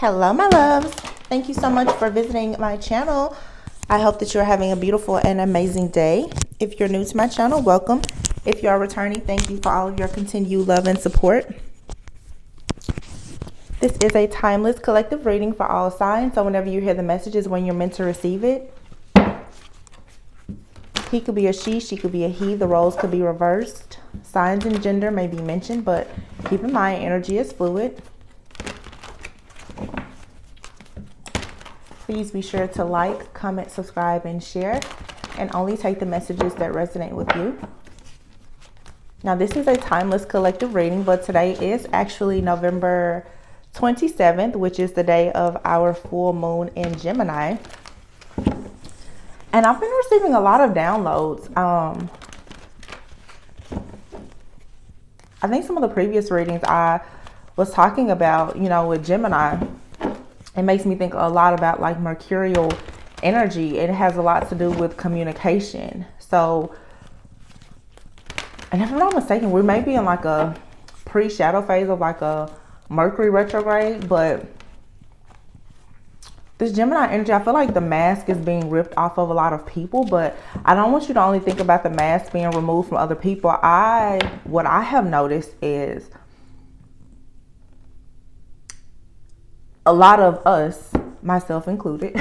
Hello, my loves. Thank you so much for visiting my channel. I hope that you're having a beautiful and amazing day. If you're new to my channel, welcome. If you are returning, thank you for all of your continued love and support. This is a timeless collective reading for all signs, so whenever you hear the message is when you're meant to receive it. He could be a she could be a he. The roles could be reversed. Signs and gender may be mentioned, but keep in mind energy is fluid. Please be sure to like, comment, subscribe, and share, and only take the messages that resonate with you. Now, this is a timeless collective reading, but today is actually November 27th, which is the day of our full moon in Gemini. And I've been receiving a lot of downloads. I think some of the previous readings I was talking about, with Gemini, it makes me think a lot about like mercurial energy. It has a lot to do with communication. So, and if I'm not mistaken, we may be in like a pre-shadow phase of like a Mercury retrograde, but this Gemini energy, I feel like the mask is being ripped off of a lot of people, but I don't want you to only think about the mask being removed from other people. What I have noticed is a lot of us, myself included,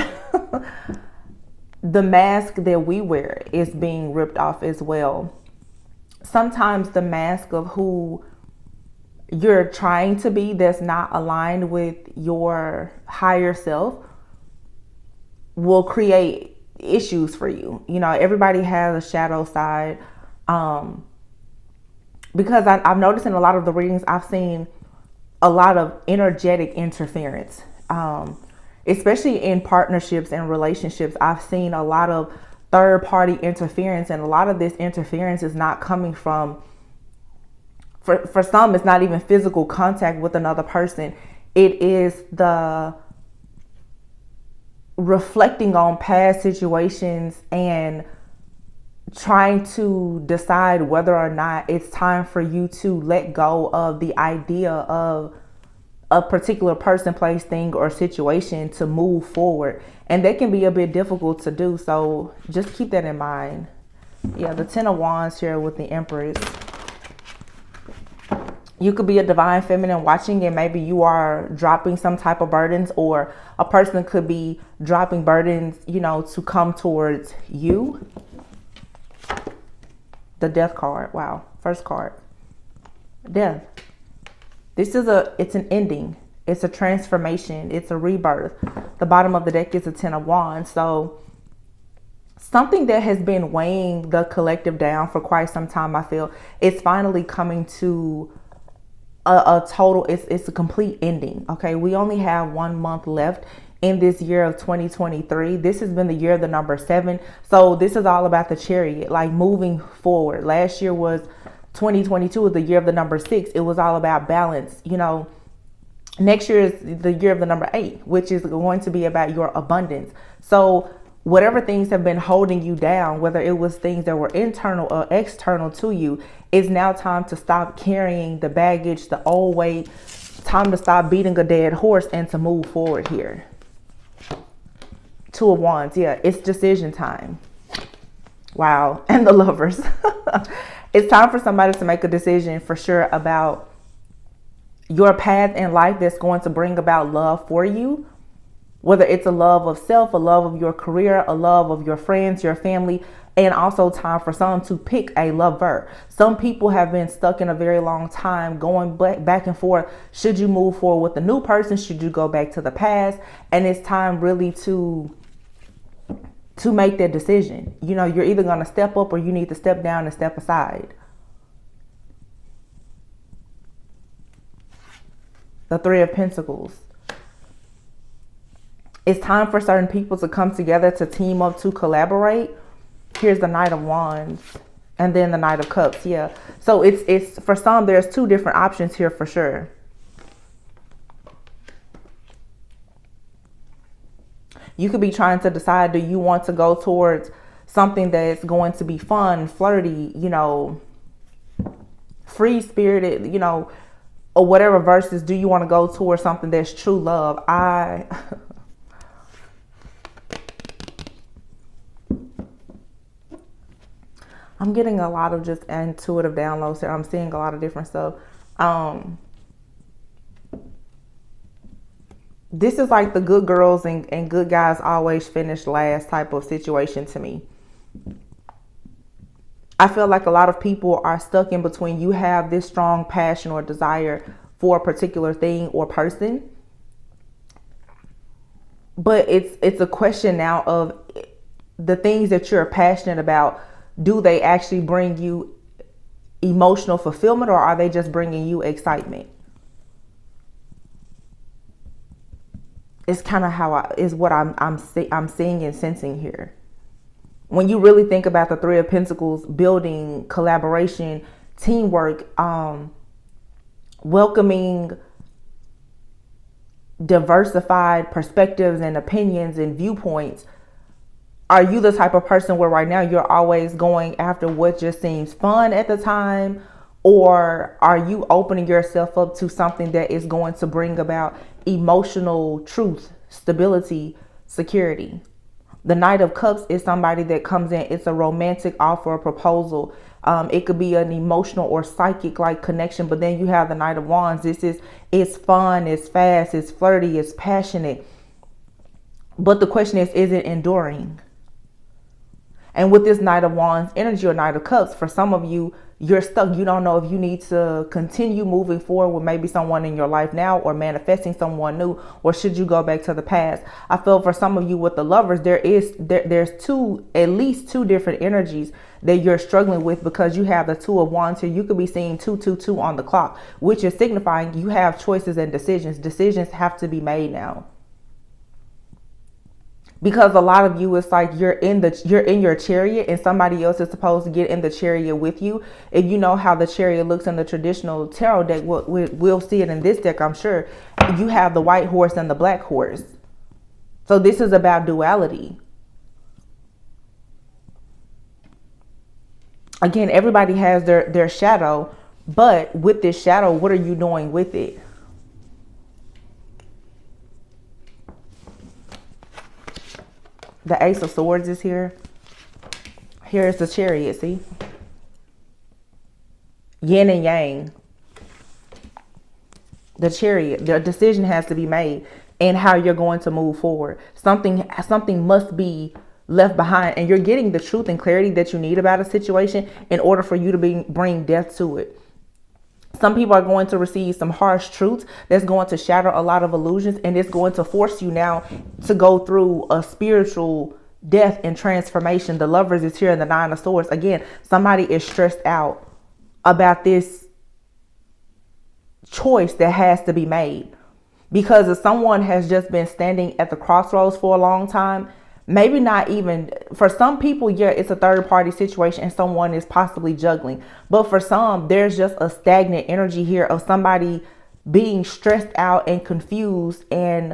the mask that we wear is being ripped off as well. Sometimes the mask of who you're trying to be that's not aligned with your higher self will create issues for you. Everybody has a shadow side. Because I've noticed in a lot of the readings, I've seen a lot of energetic interference, especially in partnerships and relationships. I've seen a lot of third party interference, and a lot of this interference is not coming from, for some, it's not even physical contact with another person. It is the reflecting on past situations and trying to decide whether or not it's time for you to let go of the idea of a particular person, place, thing, or situation to move forward. And that can be a bit difficult to do. So just keep that in mind. Yeah, the Ten of Wands here with the Empress. You could be a divine feminine watching, and maybe you are dropping some type of burdens, or a person could be dropping burdens, to come towards you. The Death card. Wow. First card. Death. It's an ending. It's a transformation. It's a rebirth. The bottom of the deck is a Ten of Wands. So something that has been weighing the collective down for quite some time, I feel, it's finally coming to a total, it's a complete ending. Okay. We only have 1 month left in this year of 2023. This has been the year of the number 7. So this is all about the Chariot, like moving forward. Last year was 2022 was the year of the number 6. It was all about balance. Next year is the year of the number 8, which is going to be about your abundance. So whatever things have been holding you down, whether it was things that were internal or external to you, it's now time to stop carrying the baggage, the old weight. Time to stop beating a dead horse and to move forward here. Two of Wands. Yeah, it's decision time. Wow. And the Lovers. It's time for somebody to make a decision for sure about your path in life that's going to bring about love for you. Whether it's a love of self, a love of your career, a love of your friends, your family, and also time for some to pick a lover. Some people have been stuck in a very long time going back and forth. Should you move forward with a new person? Should you go back to the past? And it's time really to make that decision. You're either going to step up or you need to step down and step aside. The Three of Pentacles. It's time for certain people to come together, to team up, to collaborate. Here's the Knight of Wands and then the Knight of Cups. Yeah. So it's for some, there's 2 different options here for sure. You could be trying to decide, do you want to go towards something that's going to be fun, flirty, free spirited, or whatever verses do you want to go towards something that's true love. I'm getting a lot of just intuitive downloads here. I'm seeing a lot of different stuff. This is like the good girls and good guys always finish last type of situation to me. I feel like a lot of people are stuck in between. You have this strong passion or desire for a particular thing or person, but it's a question now of the things that you're passionate about. Do they actually bring you emotional fulfillment, or are they just bringing you excitement? It's kind of how is what I'm seeing and sensing here. When you really think about the Three of Pentacles, building, collaboration, teamwork, welcoming diversified perspectives and opinions and viewpoints, are you the type of person where right now you're always going after what just seems fun at the time? Or are you opening yourself up to something that is going to bring about emotional truth, stability, security? The Knight of Cups is somebody that comes in. It's a romantic offer, a proposal. It could be an emotional or psychic like connection. But then you have the Knight of Wands. It's fun, it's fast, it's flirty, it's passionate. But the question is it enduring? And with this Knight of Wands energy or Knight of Cups, for some of you, you're stuck. You don't know if you need to continue moving forward with maybe someone in your life now, or manifesting someone new, or should you go back to the past? I feel for some of you with the Lovers, there's at least two different energies that you're struggling with, because you have the Two of Wands here. You could be seeing 222 on the clock, which is signifying you have choices and decisions. Decisions have to be made now. Because a lot of you, it's like you're in your chariot and somebody else is supposed to get in the chariot with you. If you know how the chariot looks in the traditional tarot deck, we'll see it in this deck, I'm sure. You have the white horse and the black horse. So this is about duality. Again, everybody has their shadow, but with this shadow, what are you doing with it? The Ace of Swords is here. Here's the Chariot, see? Yin and Yang. The Chariot, the decision has to be made in how you're going to move forward. Something must be left behind, and you're getting the truth and clarity that you need about a situation in order for you to bring death to it. Some people are going to receive some harsh truths that's going to shatter a lot of illusions, and it's going to force you now to go through a spiritual death and transformation. The Lovers is here in the Nine of Swords. Again, somebody is stressed out about this choice that has to be made, because if someone has just been standing at the crossroads for a long time, maybe not even for some people, yeah, it's a third party situation and someone is possibly juggling. But for some, there's just a stagnant energy here of somebody being stressed out and confused and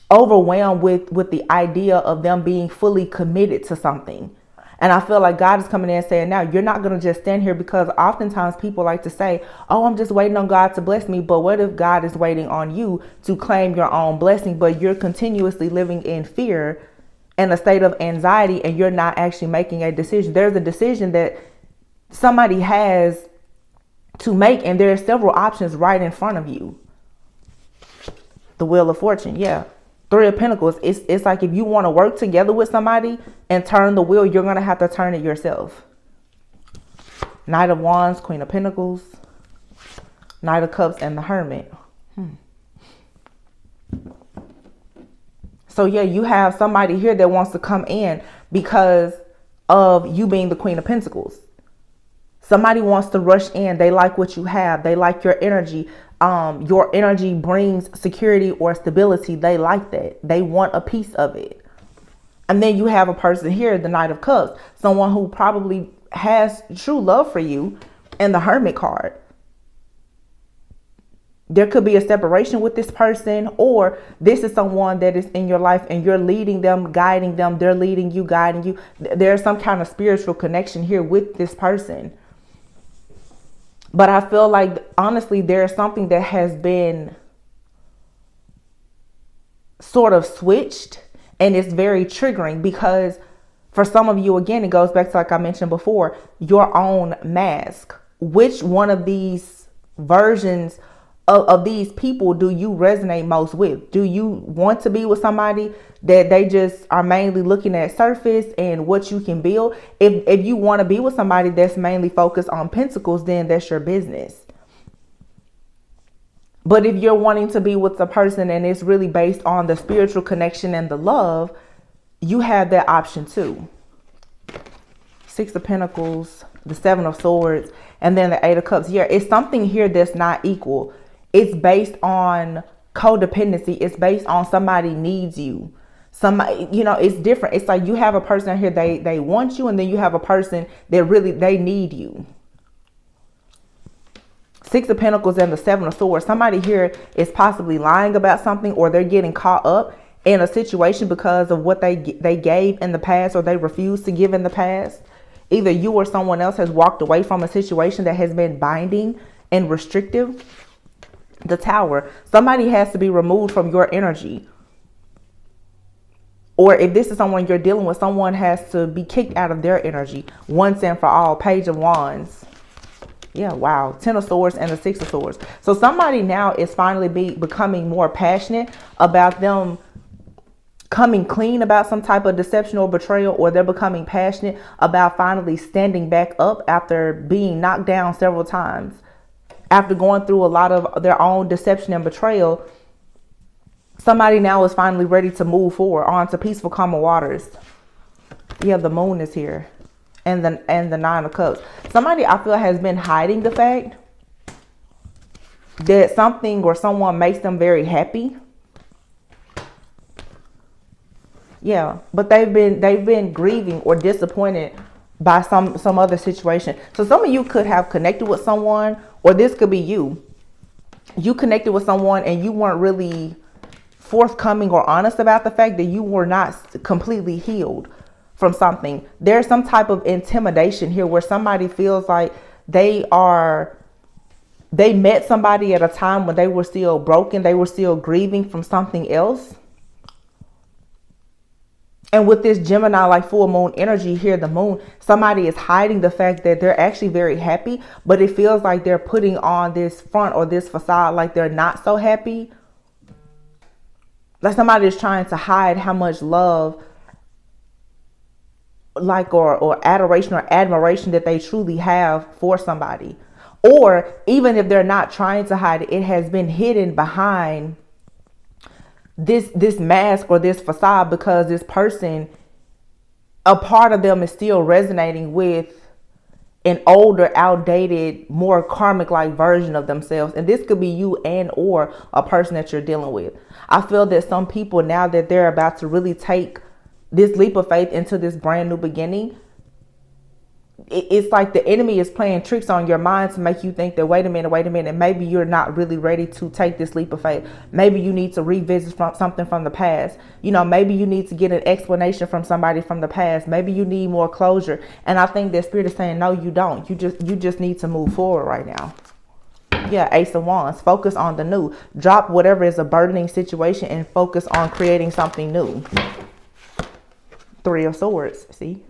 overwhelmed with the idea of them being fully committed to something. And I feel like God is coming in and saying, now you're not going to just stand here, because oftentimes people like to say, oh, I'm just waiting on God to bless me. But what if God is waiting on you to claim your own blessing, but you're continuously living in fear and a state of anxiety, and you're not actually making a decision? There's a decision that somebody has to make, and there are several options right in front of you. The Wheel of Fortune. Yeah. Three of Pentacles. It's like if you want to work together with somebody and turn the wheel, you're going to have to turn it yourself. Knight of Wands, Queen of Pentacles, Knight of Cups, and the Hermit. So yeah, you have somebody here that wants to come in because of you being the Queen of Pentacles. Somebody wants to rush in. They like what you have. They like your energy. Your energy brings security or stability. They like that. They want a piece of it. And then you have a person here, the Knight of Cups, someone who probably has true love for you, and the Hermit card. There could be a separation with this person, or this is someone that is in your life and you're leading them, guiding them. They're leading you, guiding you. There's some kind of spiritual connection here with this person. But I feel like, honestly, there's something that has been sort of switched, and it's very triggering because for some of you, again, it goes back to, like I mentioned before, your own mask. Which one of these versions of these people do you resonate most with? Do you want to be with somebody that they just are mainly looking at surface and what you can build? If you want to be with somebody that's mainly focused on pentacles, then that's your business. But if you're wanting to be with a person and it's really based on the spiritual connection and the love, you have that option too. Six of Pentacles, the Seven of Swords, and then the Eight of Cups. Yeah, it's something here that's not equal. It's based on codependency. It's based on somebody needs you. Somebody, it's different. It's like you have a person here, they want you, and then you have a person that really, they need you. Six of Pentacles and the Seven of Swords. Somebody here is possibly lying about something, or they're getting caught up in a situation because of what they gave in the past, or they refused to give in the past. Either you or someone else has walked away from a situation that has been binding and restrictive. The Tower. Somebody has to be removed from your energy. Or if this is someone you're dealing with, someone has to be kicked out of their energy once and for all. Page of Wands. Yeah, wow. Ten of Swords and the Six of Swords. So somebody now is finally becoming more passionate about them coming clean about some type of deception or betrayal, or they're becoming passionate about finally standing back up after being knocked down several times. After going through a lot of their own deception and betrayal, somebody now is finally ready to move forward onto peaceful, calmer waters. Yeah, the Moon is here. And the Nine of Cups. Somebody, I feel, has been hiding the fact that something or someone makes them very happy. Yeah, but they've been grieving or disappointed by some other situation. So some of you could have connected with someone, or this could be you. You connected with someone and you weren't really forthcoming or honest about the fact that you were not completely healed from something. There's some type of intimidation here where somebody feels like they met somebody at a time when they were still broken. They were still grieving from something else. And with this Gemini, like full moon energy here, the moon, somebody is hiding the fact that they're actually very happy, but it feels like they're putting on this front or this facade like they're not so happy. Like somebody is trying to hide how much love, like, or adoration or admiration that they truly have for somebody. Or even if they're not trying to hide it, it has been hidden behind this mask or this facade, because this person, a part of them is still resonating with an older, outdated, more karmic like version of themselves. And this could be you and or a person that you're dealing with. I feel that some people, now that they're about to really take this leap of faith into this brand new beginning, it's like the enemy is playing tricks on your mind to make you think that, wait a minute, maybe you're not really ready to take this leap of faith. Maybe you need to revisit something from the past. Maybe you need to get an explanation from somebody from the past. Maybe you need more closure. And I think that Spirit is saying, no, you don't. You just need to move forward right now. Yeah, Ace of Wands. Focus on the new. Drop whatever is a burdening situation and focus on creating something new. Three of Swords. See?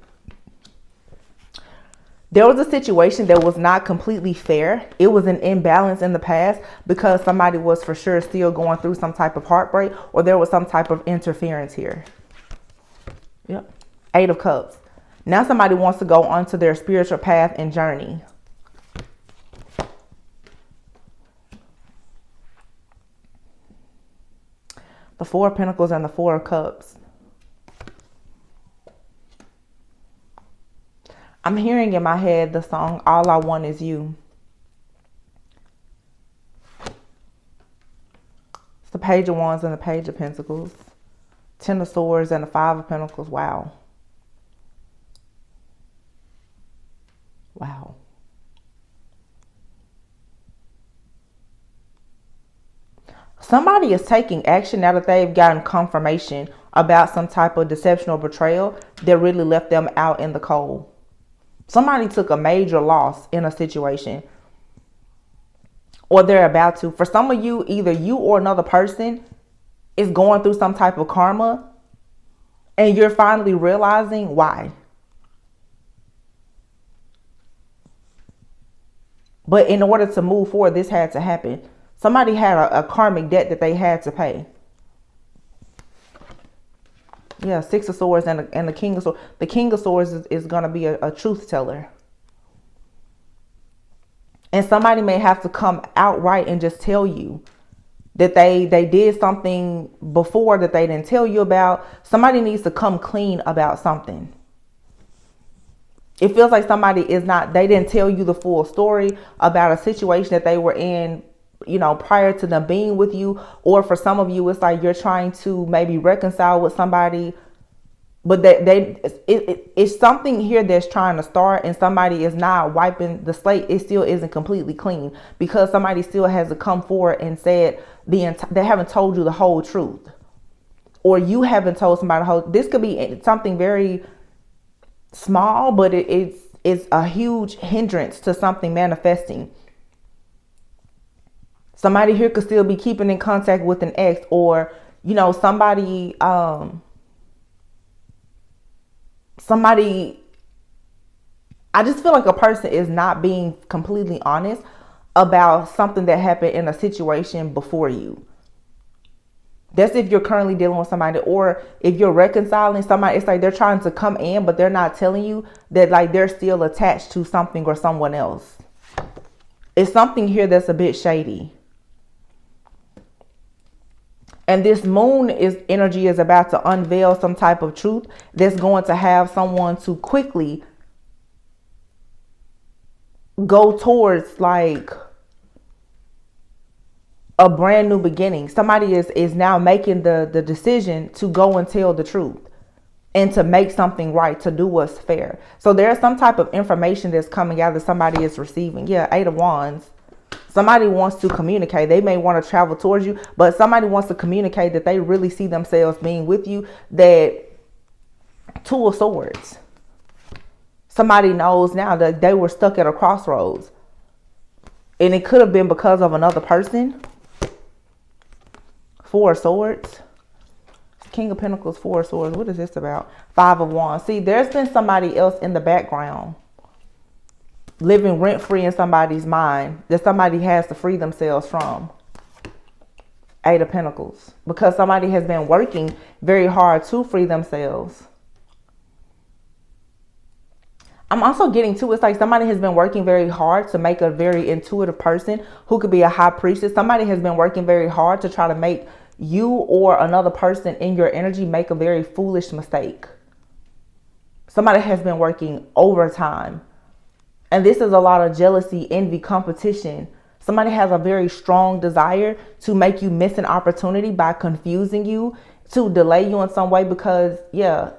There was a situation that was not completely fair. It was an imbalance in the past because somebody was for sure still going through some type of heartbreak, or there was some type of interference here. Yep. Eight of Cups. Now somebody wants to go onto their spiritual path and journey. The Four of Pentacles and the Four of Cups. I'm hearing in my head the song, All I Want Is You. It's the Page of Wands and the Page of Pentacles. Ten of Swords and the Five of Pentacles. Wow. Wow. Somebody is taking action now that they've gotten confirmation about some type of deception or betrayal that really left them out in the cold. Somebody took a major loss in a situation or they're about to. For some of you, either you or another person is going through some type of karma, and you're finally realizing why. But in order to move forward, this had to happen. Somebody had a karmic debt that they had to pay. Yeah, Six of Swords and the King of Swords. The King of Swords is going to be a truth teller. And somebody may have to come outright and just tell you that they did something before that they didn't tell you about. Somebody needs to come clean about something. It feels like somebody they didn't tell you the full story about a situation that they were in, prior to them being with you. Or for some of you, it's like you're trying to maybe reconcile with somebody, but it's something here that's trying to start, and somebody is not wiping the slate. It still isn't completely clean because somebody still has to come forward and said they haven't told you the whole truth, or you haven't told somebody the whole. This could be something very small, but it's a huge hindrance to something manifesting. Somebody here could still be keeping in contact with an ex, or somebody I just feel like a person is not being completely honest about something that happened in a situation before you. That's if you're currently dealing with somebody, or if you're reconciling somebody. It's like they're trying to come in, but they're not telling you that like they're still attached to something or someone else. It's something here that's a bit shady. And this moon energy is about to unveil some type of truth that's going to have someone to quickly go towards like a brand new beginning. Somebody is now making the decision to go and tell the truth and to make something right, to do what's fair. So there's some type of information that's coming out that somebody is receiving. Yeah, Eight of Wands. Somebody wants to communicate. They may want to travel towards you, but somebody wants to communicate that they really see themselves being with you. That Two of Swords. Somebody knows now that they were stuck at a crossroads, and it could have been because of another person. Four of Swords. King of Pentacles, Four of Swords. What is this about? Five of Wands. See, there's been somebody else in the background living rent-free in somebody's mind that somebody has to free themselves from. Eight of Pentacles. Because somebody has been working very hard to free themselves. I'm also getting to, it's like somebody has been working very hard to make a very intuitive person who could be a high priestess. Somebody has been working very hard to try to make you or another person in your energy make a very foolish mistake. Somebody has been working overtime. And this is a lot of jealousy, envy, competition. Somebody has a very strong desire to make you miss an opportunity by confusing you, to delay you in some way, because, yeah.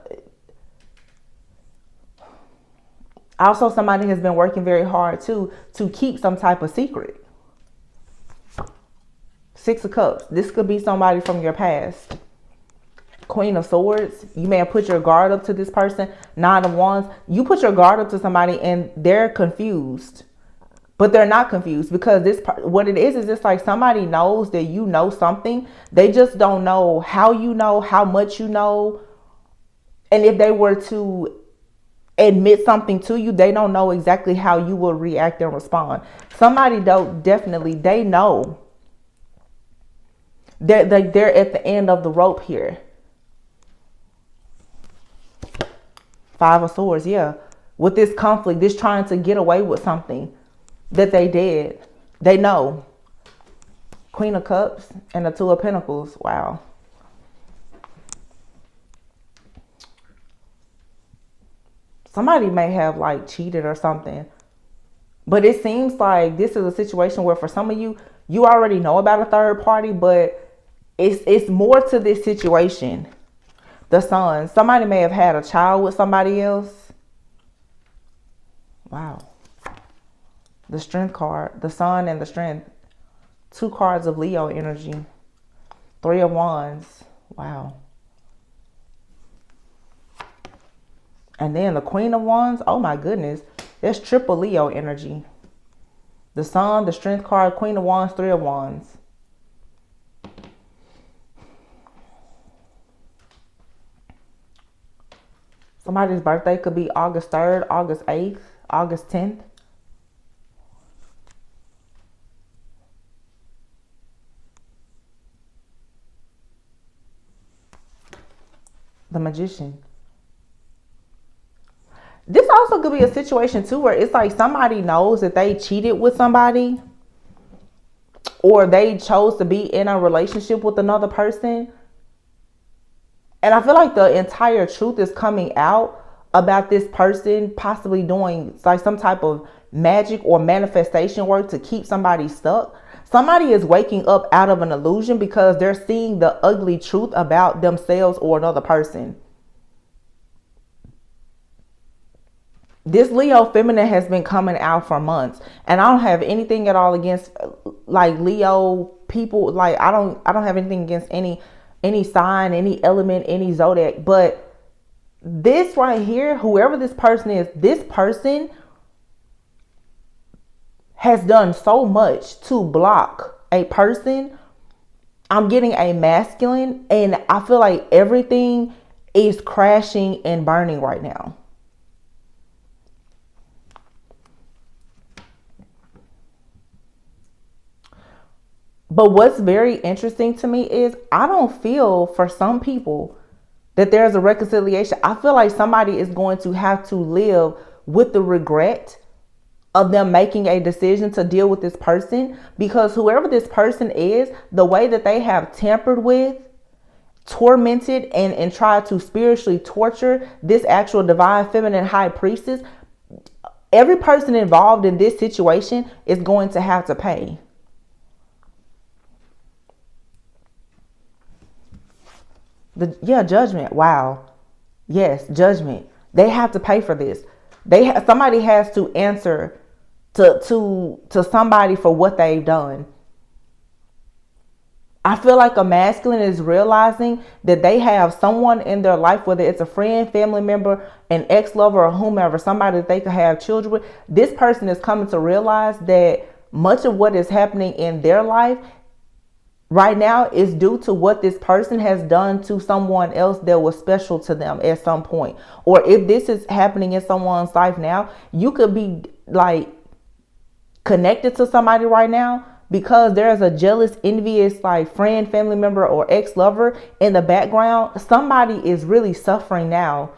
Also, somebody has been working very hard to keep some type of secret. Six of Cups. This could be somebody from your past. Queen of Swords. You may have put your guard up to this person. Nine of Wands. You put your guard up to somebody and they're confused. But they're not confused, because what it is it's like somebody knows that you know something. They just don't know how you know, how much you know. And if they were to admit something to you, they don't know exactly how you will react and respond. Somebody definitely, they know. They're at the end of the rope here. Five of Swords, yeah. With this conflict, this trying to get away with something that they did. They know. Queen of Cups and the Two of Pentacles. Wow. Somebody may have like cheated or something. But it seems like this is a situation where for some of you, you already know about a third party, but it's more to this situation. The Sun. Somebody may have had a child with somebody else. Wow. The Strength card. The Sun and the Strength. Two cards of Leo energy. Three of Wands. Wow. And then the Queen of Wands. Oh my goodness. There's triple Leo energy. The Sun, the Strength card, Queen of Wands, Three of Wands. Somebody's birthday could be August 3rd, August 8th, August 10th. The Magician. This also could be a situation too where it's like somebody knows that they cheated with somebody, or they chose to be in a relationship with another person. And I feel like the entire truth is coming out about this person possibly doing like some type of magic or manifestation work to keep somebody stuck. Somebody is waking up out of an illusion because they're seeing the ugly truth about themselves or another person. This Leo feminine has been coming out for months, and I don't have anything at all against like Leo people. Like I don't have anything against any sign, any element, any zodiac, but this right here, whoever this person is, this person has done so much to block a person. I'm getting a masculine, and I feel like everything is crashing and burning right now. But what's very interesting to me is I don't feel for some people that there's a reconciliation. I feel like somebody is going to have to live with the regret of them making a decision to deal with this person, because whoever this person is, the way that they have tampered with, tormented, and tried to spiritually torture this actual divine feminine high priestess, every person involved in this situation is going to have to pay. Judgment. Wow. Yes, judgment. They have to pay for this. Somebody has to answer to somebody for what they've done. I feel like a masculine is realizing that they have someone in their life, whether it's a friend, family member, an ex-lover, or whomever, somebody that they could have children with. This person is coming to realize that much of what is happening in their life right now is due to what this person has done to someone else that was special to them at some point. Or if this is happening in someone's life now, you could be like connected to somebody right now because there's a jealous, envious, like friend, family member, or ex-lover in the background. Somebody is really suffering now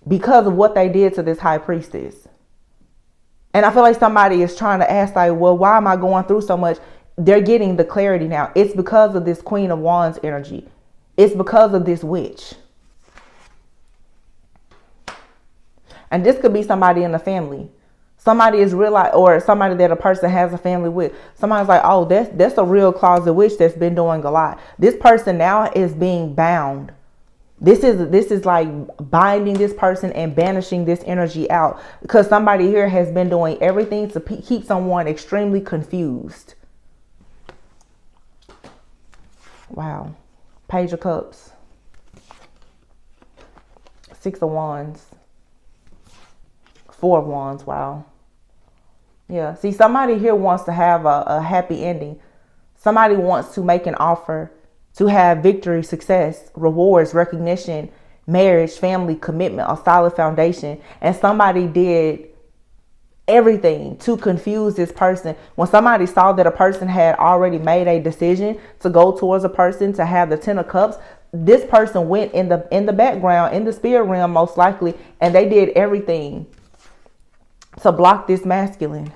because of what they did to this high priestess. And I feel like somebody is trying to ask, like, well, why am I going through so much? They're getting the clarity now. It's because of this Queen of Wands energy. It's because of this witch. And this could be somebody in the family. Somebody is realized, or somebody that a person has a family with. Somebody's like, oh, that's a real closet witch that's been doing a lot. This person now is being bound. This is like binding this person and banishing this energy out, because somebody here has been doing everything to keep someone extremely confused. Wow. Page of Cups. Six of Wands. Four of Wands. Wow. Yeah. See, somebody here wants to have a happy ending. Somebody wants to make an offer to have victory, success, rewards, recognition, marriage, family, commitment, a solid foundation. And somebody did everything to confuse this person. When somebody saw that a person had already made a decision to go towards a person to have the Ten of Cups, this person went in the background, in the spirit realm most likely, and they did everything to block this masculine.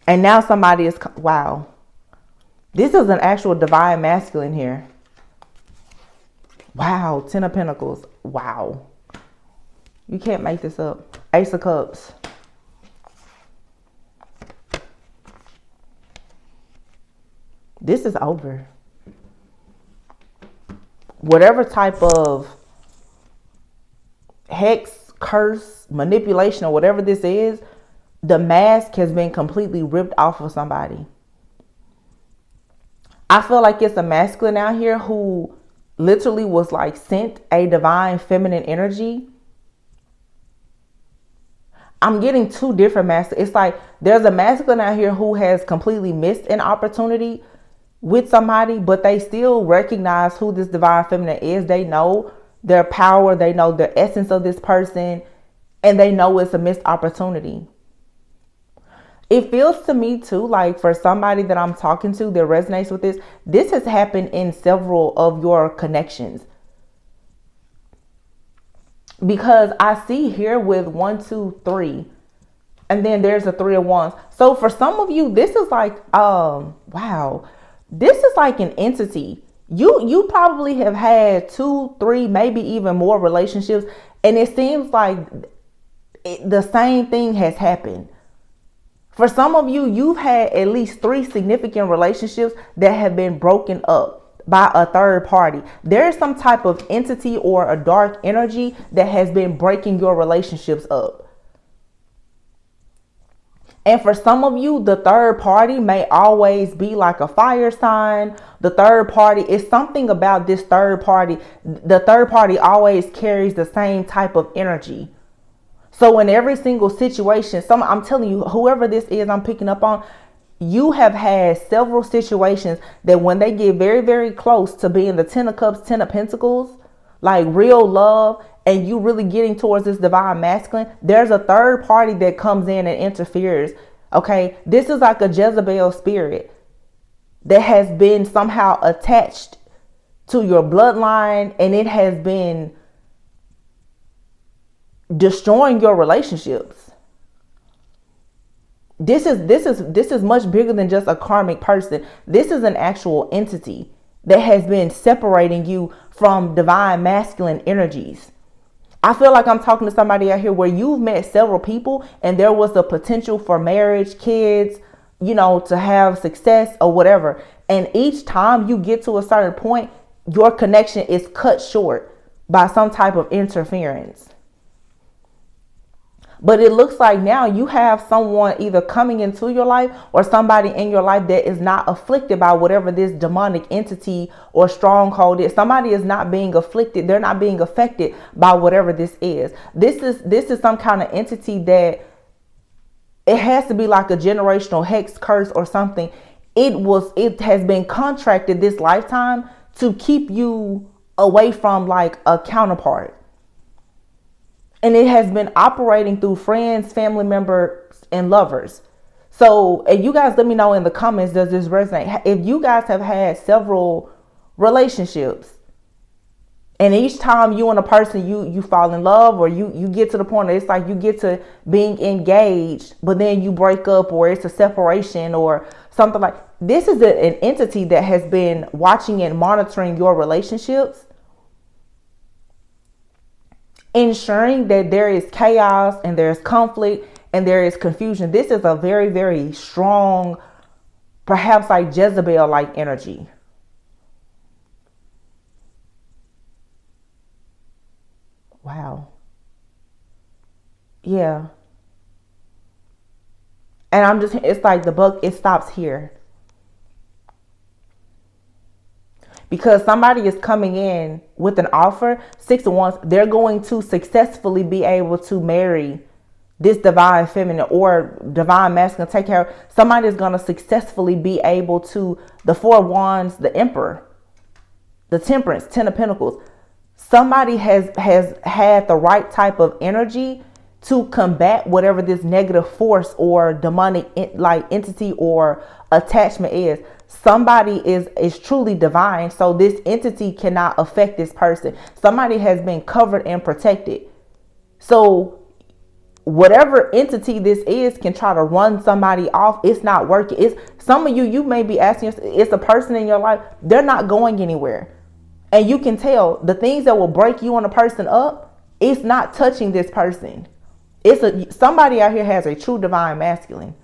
And now somebody is, wow. This is an actual divine masculine here. Wow. Ten of Pentacles. Wow. You can't make this up. Ace of Cups. This is over. Whatever type of hex, curse, manipulation, or whatever this is, the mask has been completely ripped off of somebody. I feel like it's a masculine out here who literally was like sent a divine feminine energy. I'm getting two different masculines. It's like there's a masculine out here who has completely missed an opportunity with somebody, but they still recognize who this divine feminine is. They know their power, they know the essence of this person, and they know it's a missed opportunity. It feels to me too like for somebody that I'm talking to that resonates with this has happened in several of your connections. Because I see here with 1, 2, 3, and then there's a 3 of Wands. So for some of you, this is like, wow, this is like an entity. You probably have had 2, 3, maybe even more relationships, and it seems like the same thing has happened. For some of you, you've had at least 3 significant relationships that have been broken up by a third party. There is some type of entity or a dark energy that has been breaking your relationships up. And for some of you, the third party may always be like a fire sign. The third party is something about this third party. The third party always carries the same type of energy. So in every single situation, I'm telling you, whoever this is I'm picking up on, you have had several situations that when they get very, very close to being the 10 of Cups, 10 of Pentacles, like real love, and you really getting towards this divine masculine, there's a third party that comes in and interferes. Okay, this is like a Jezebel spirit that has been somehow attached to your bloodline, and it has been destroying your relationships. This is much bigger than just a karmic person. This is an actual entity that has been separating you from divine masculine energies. I feel like I'm talking to somebody out here where you've met several people and there was a potential for marriage, kids, to have success or whatever. And each time you get to a certain point, your connection is cut short by some type of interference. But it looks like now you have someone either coming into your life or somebody in your life that is not afflicted by whatever this demonic entity or stronghold is. Somebody is not being afflicted. They're not being affected by whatever this is. This is some kind of entity that it has to be like a generational hex, curse or something. It has been contracted this lifetime to keep you away from like a counterpart. And it has been operating through friends, family members, and lovers. So, and you guys let me know in the comments, does this resonate? If you guys have had several relationships, and each time you and a person, you fall in love, or you get to the point where it's like you get to being engaged, but then you break up, or it's a separation or something like this. Is an entity that has been watching and monitoring your relationships, ensuring that there is chaos and there's conflict and there is confusion. This is a very, very strong, perhaps like Jezebel-like energy. Wow. Yeah. And it's like the book, it stops here. Because somebody is coming in with an offer, 6 of Wands, they're going to successfully be able to marry this divine feminine or divine masculine. Take care. Somebody is going to successfully be able to, the 4 of Wands, the Emperor, the Temperance, 10 of Pentacles. Somebody has had the right type of energy to combat whatever this negative force or demonic like entity or attachment is. Somebody is truly divine, so this entity cannot affect this person. Somebody has been covered and protected. So whatever entity this is can try to run somebody off. It's not working. It's some of you may be asking, it's a person in your life, they're not going anywhere. And you can tell the things that will break you and a person up, it's not touching this person. Somebody out here has a true divine masculine.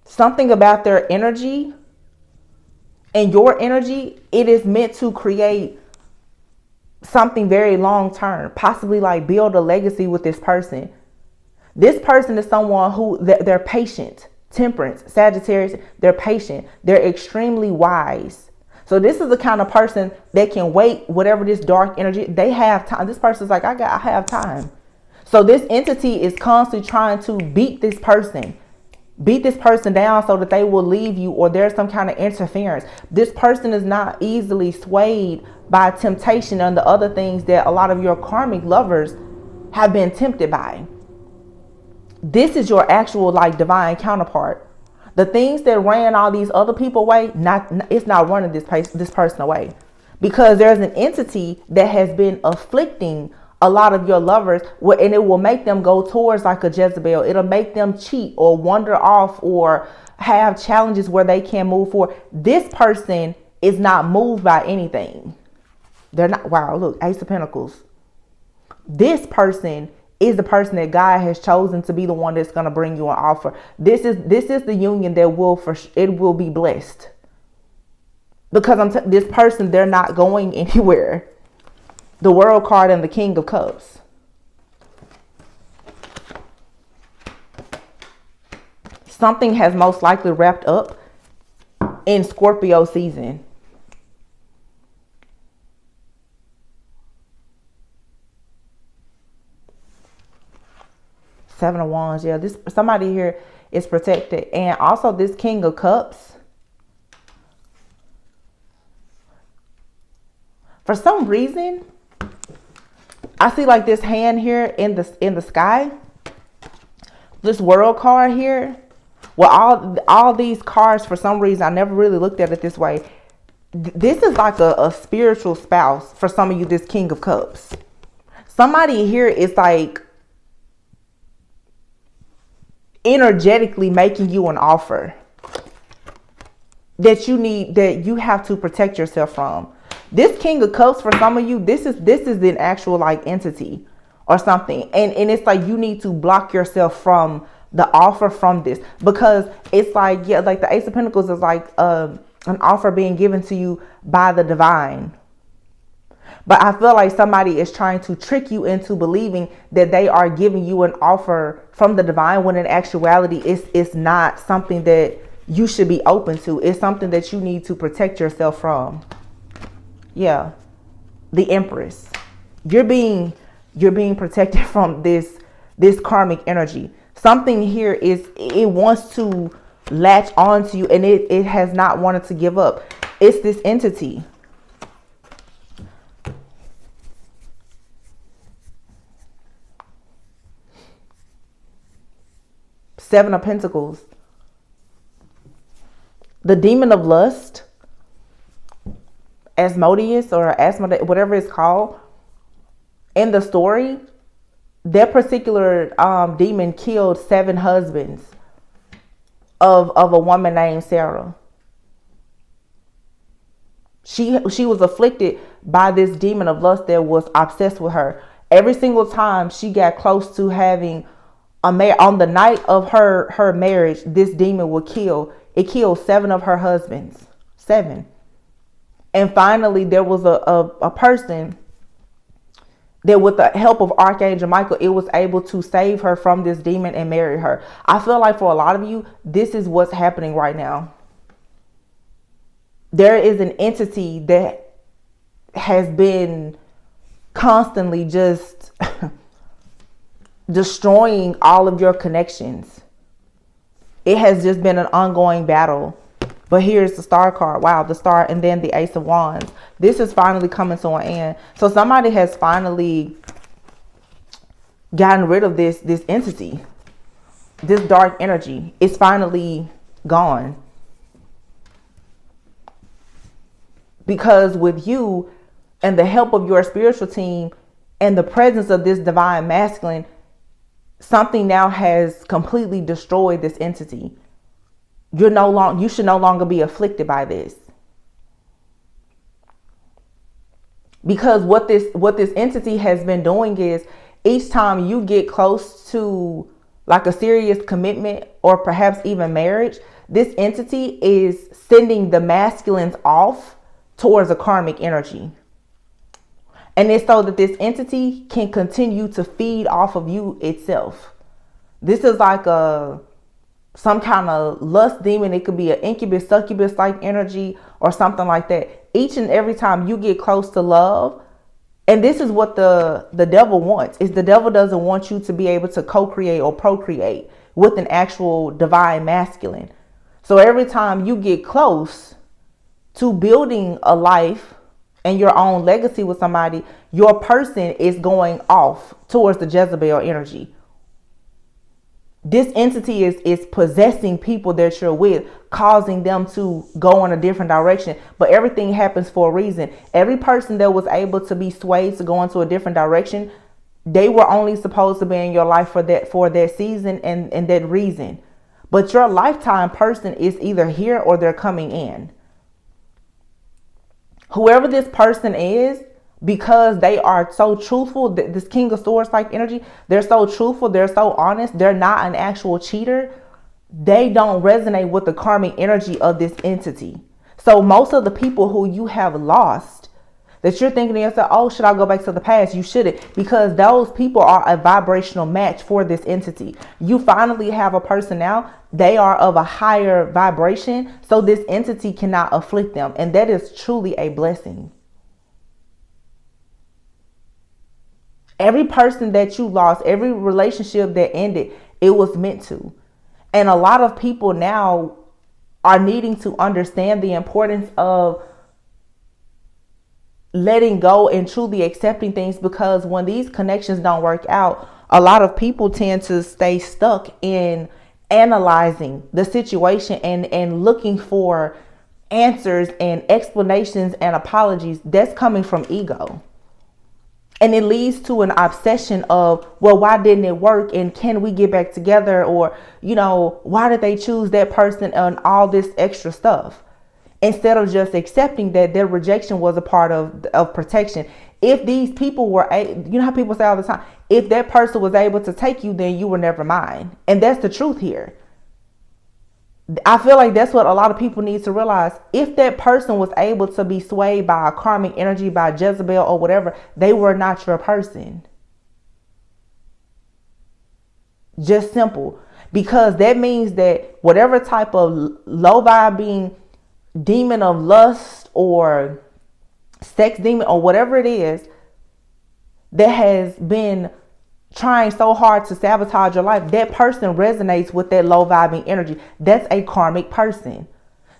Something about their energy and your energy, it is meant to create something very long term, possibly like build a legacy with this person. This person is someone who they're patient. Temperance, Sagittarius, they're patient. They're extremely wise. So this is the kind of person that can wait, whatever this dark energy, they have time. This person's like, I have time. So this entity is constantly trying to beat this person down so that they will leave you, or there's some kind of interference. This person is not easily swayed by temptation and the other things that a lot of your karmic lovers have been tempted by. This is your actual like divine counterpart. The things that ran all these other people away, it's not running this person away, because there's an entity that has been afflicting a lot of your lovers, and it will make them go towards like a Jezebel. It'll make them cheat or wander off or have challenges where they can't move forward. This person is not moved by anything. They're not. Wow, look, Ace of Pentacles. This person is the person that God has chosen to be the one that's going to bring you an offer. This is the union that will be blessed, because this person, they're not going anywhere. The World card and the King of Cups. Something has most likely wrapped up in Scorpio season. Seven of Wands. Yeah, somebody here is protected. And also this King of Cups. For some reason, I see like this hand here in the sky. This World card here. Well, all these cards, for some reason, I never really looked at it this way. This is like a spiritual spouse for some of you, this King of Cups. Somebody here is like energetically making you an offer that you have to protect yourself from. This King of Cups, for some of you, this is an actual like entity or something. And it's like you need to block yourself from the offer from this, because it's like, yeah, like the Ace of Pentacles is like an offer being given to you by the divine. But I feel like somebody is trying to trick you into believing that they are giving you an offer from the divine, when in actuality it's not something that you should be open to. It's something that you need to protect yourself from. Yeah. The Empress. You're being protected from this karmic energy. Something here it wants to latch onto you, and it has not wanted to give up. It's this entity. Seven of Pentacles. The demon of lust, Asmodeus or Asmodeus, whatever it's called, in the story, that particular demon killed 7 husbands of a woman named Sarah. She was afflicted by this demon of lust that was obsessed with her. Every single time she got close to having on the night of her marriage, this demon would kill. It killed 7 of her husbands. 7. And finally, there was a person that, with the help of Archangel Michael, it was able to save her from this demon and marry her. I feel like for a lot of you, this is what's happening right now. There is an entity that has been constantly just destroying all of your connections. It has just been an ongoing battle. But here's the Star card. Wow, the Star, and then the Ace of Wands. This is finally coming to an end. So somebody has finally gotten rid of this entity. This dark energy. It's finally gone. Because with you and the help of your spiritual team and the presence of this divine masculine, something now has completely destroyed this entity. You should no longer be afflicted by this. Because what this entity has been doing is, each time you get close to like a serious commitment or perhaps even marriage, this entity is sending the masculines off towards a karmic energy. And it's so that this entity can continue to feed off of you itself. This is like some kind of lust demon. It could be an incubus, succubus like energy, or something like that. Each and every time you get close to love, and this is what the devil wants, is the devil doesn't want you to be able to co-create or procreate with an actual divine masculine. So every time you get close to building a life and your own legacy with somebody, your person is going off towards the Jezebel energy. This entity is possessing people that you're with, causing them to go in a different direction. But everything happens for a reason. Every person that was able to be swayed to go into a different direction, they were only supposed to be in your life for that season and that reason. But your lifetime person is either here or they're coming in. Whoever this person is, because they are so truthful, this King of Swords like energy, they're so truthful, they're so honest, they're not an actual cheater. They don't resonate with the karmic energy of this entity. So most of the people who you have lost, that you're thinking to yourself, oh, should I go back to the past? You shouldn't, because those people are a vibrational match for this entity. You finally have a person now, they are of a higher vibration, so this entity cannot afflict them. And that is truly a blessing. Every person that you lost, every relationship that ended, it was meant to. And a lot of people now are needing to understand the importance of letting go and truly accepting things, because when these connections don't work out, a lot of people tend to stay stuck in analyzing the situation and looking for answers and explanations and apologies. That's coming from ego. And it leads to an obsession of, well, why didn't it work? And can we get back together? Or, why did they choose that person and all this extra stuff? Instead of just accepting that their rejection was a part of protection. If these people were, how people say all the time, if that person was able to take you, then you were never mine. And that's the truth here. I feel like that's what a lot of people need to realize. If that person was able to be swayed by a karmic energy, by Jezebel or whatever, they were not your person. Just simple. Because that means that whatever type of low vibing demon of lust or sex demon or whatever it is that has been trying so hard to sabotage your life, that person resonates with that low vibing energy. That's a karmic person.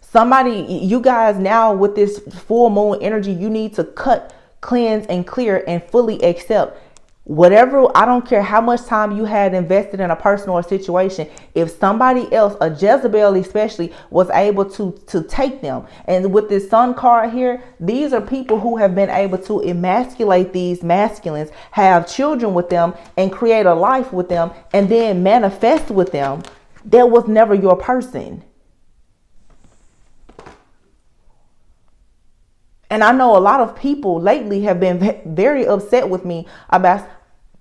Somebody, you guys now with this full moon energy, you need to cut, cleanse, and clear and fully accept whatever. I don't care how much time you had invested in a person or a situation. If somebody else, a Jezebel especially, was able to take them. And with this sun card here, these are people who have been able to emasculate these masculines, have children with them, and create a life with them, and then manifest with them. That was never your person. And I know a lot of people lately have been very upset with me about